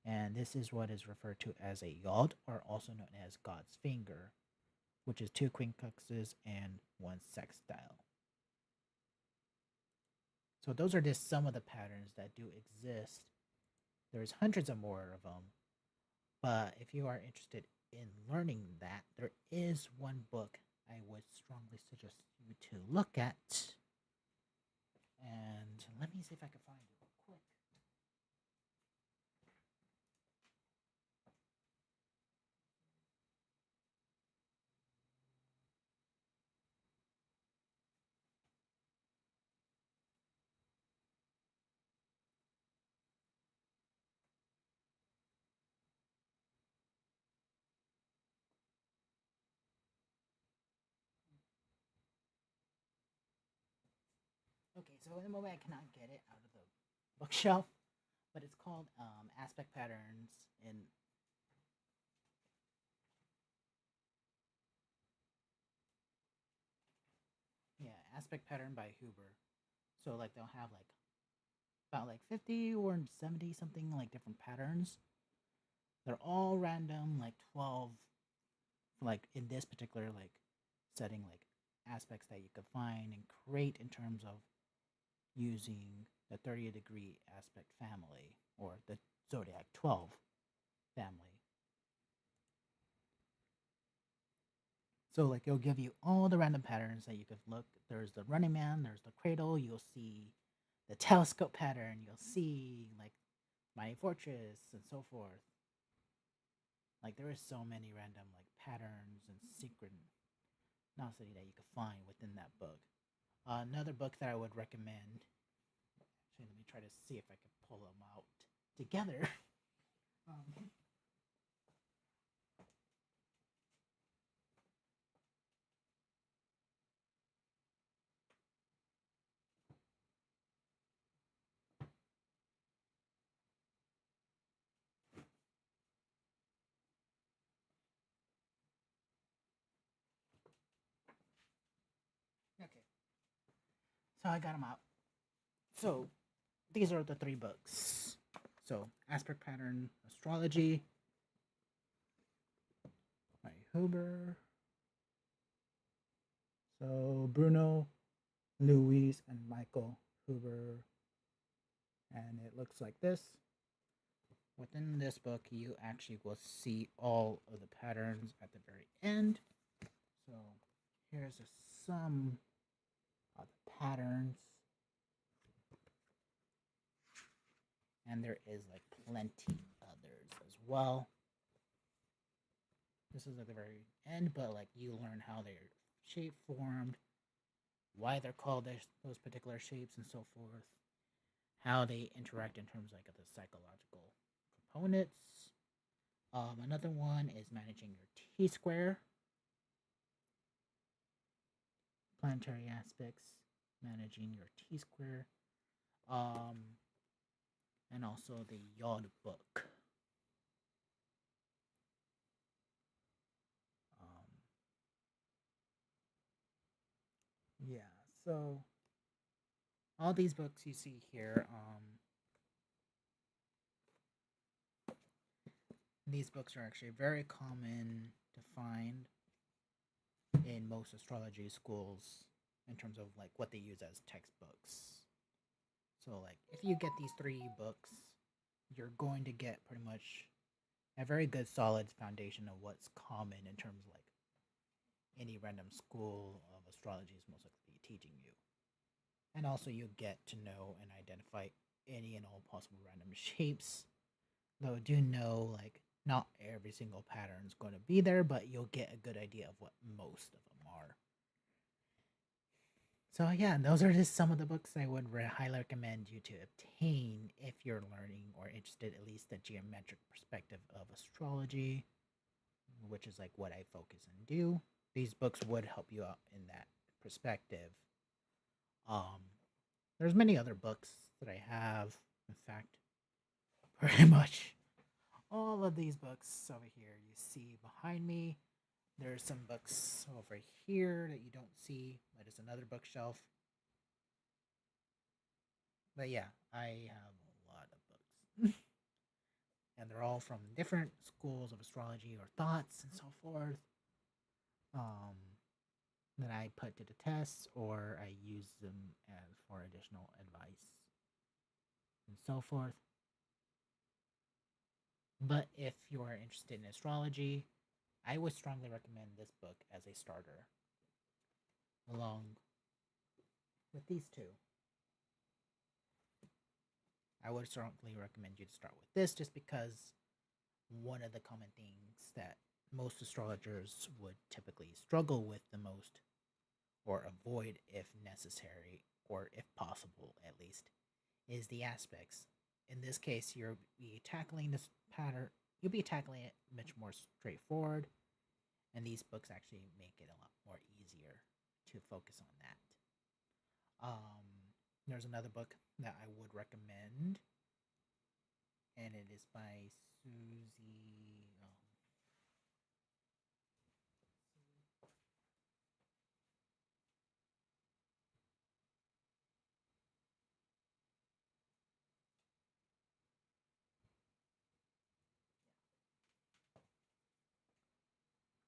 Speaker 1: And this is what is referred to as a yod, or also known as God's finger, which is two quincunxes and one sextile. So those are just some of the patterns that do exist. There's hundreds of more of them, but if you are interested in learning that, there is one book I would strongly suggest you to look at. And let me see if I can find it real quick. Okay, so in the moment I cannot get it out of the bookshelf, but it's called Aspect Patterns in Aspect Pattern by Huber. So like they'll have like about like 50 or 70 something like different patterns. They're all random, like 12, like in this particular like setting, like aspects that you could find and create in terms of using the 30-degree aspect family or the Zodiac 12 family. So like it'll give you all the random patterns that you could look. There's the running man, there's the cradle, you'll see the telescope pattern, you'll see like Mighty Fortress and so forth. Like there is so many random like patterns and synchronicity that you could find within that book. Another book that I would recommend. Actually, let me try to see if I can pull them out together. um, okay, so I got them out. So these are the three books. So Aspect Pattern Astrology by Huber. So Bruno, Louise, and Michael Huber. And it looks like this. Within this book, you actually will see all of the patterns at the very end. So here's a sum of the patterns. And there is like plenty others as well. This is at the very end, but like you learn how they're shape formed, why they're called those particular shapes, and so forth. How they interact in terms like of the psychological components. Another one is managing your T square, planetary aspects, managing your T square, and also the Yod book. Yeah, so all these books you see here, these books are actually very common to find in most astrology schools in terms of like what they use as textbooks. So like if you get these three books, you're going to get pretty much a very good solid foundation of what's common in terms of like any random school of astrology is most likely teaching you. And also you get to know and identify any and all possible random shapes. Though do know like not every single pattern is going to be there, but you'll get a good idea of what most of them are. So yeah, those are just some of the books I would highly recommend you to obtain if you're learning or interested at least the geometric perspective of astrology, which is like what I focus and do. These books would help you out in that perspective. Um, there's many other books that I have. In fact, pretty much all of these books over here you see behind me. There's some books over here that you don't see, but it's another bookshelf. But yeah, I have a lot of books. And they're all from different schools of astrology or thoughts and so forth. um, that I put to the test, or I use them as for additional advice and so forth. But if you are interested in astrology, I would strongly recommend this book as a starter, along with these two. I would strongly recommend you to start with this just because one of the common things that most astrologers would typically struggle with the most, or avoid if necessary, or if possible at least, is the aspects. In this case, be tackling this pattern. You'll be tackling it much more straightforward, and these books actually make it a lot more easier to focus on that. There's another book that I would recommend, and it is by Susie.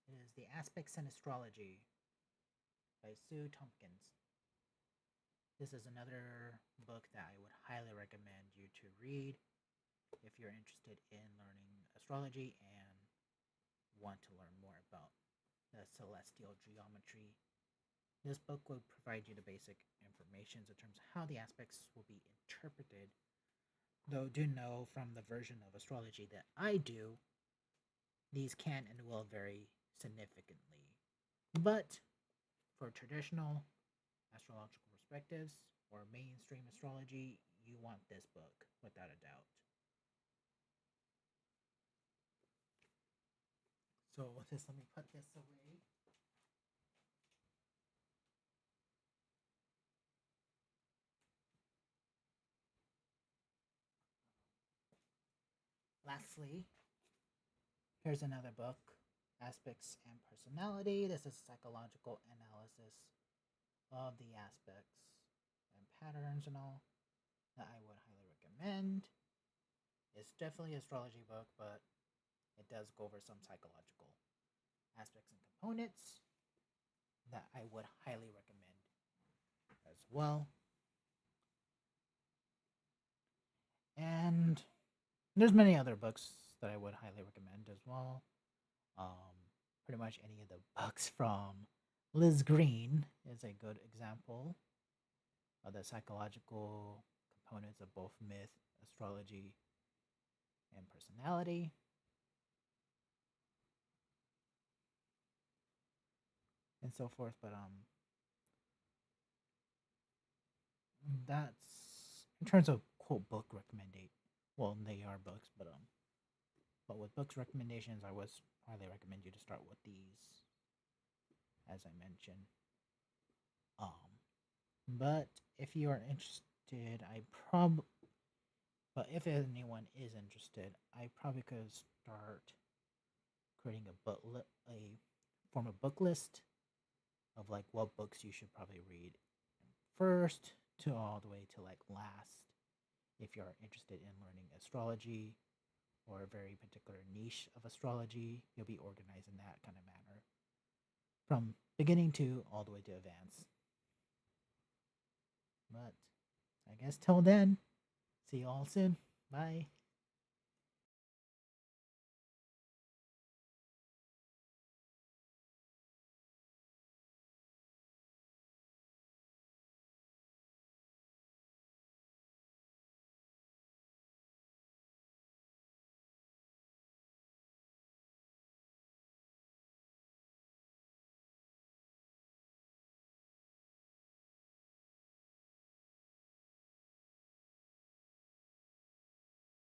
Speaker 1: It is The Aspects in Astrology by Sue Tompkins. This is another book that I would highly recommend you to read if you're interested in learning astrology and want to learn more about the celestial geometry. This book will provide you the basic information in terms of how the aspects will be interpreted. Though do know from the version of astrology that I do, these can and will vary significantly. But for traditional astrological perspectives or mainstream astrology, you want this book without a doubt. So with this, let me put this away. Lastly, here's another book, Aspects and Personality. This is psychological analysis of the aspects and patterns and all that I would highly recommend. It's definitely an astrology book, but it does go over some psychological aspects and components that I would highly recommend as well. And there's many other books that I would highly recommend as well. Pretty much any of the books from Liz Green is a good example of the psychological components of both myth, astrology, and personality. And so forth. But that's in terms of quote book recommendation. Well, they are books, but with books recommendations, I would highly recommend you to start with these, as I mentioned. But if you are interested, but if anyone is interested, I probably could start creating a form a book list of like what books you should probably read first to all the way to like last if you're interested in learning astrology or a very particular niche of astrology. You'll be organized in that kind of manner from beginning to all the way to advance. But I guess till then, see you all soon. Bye.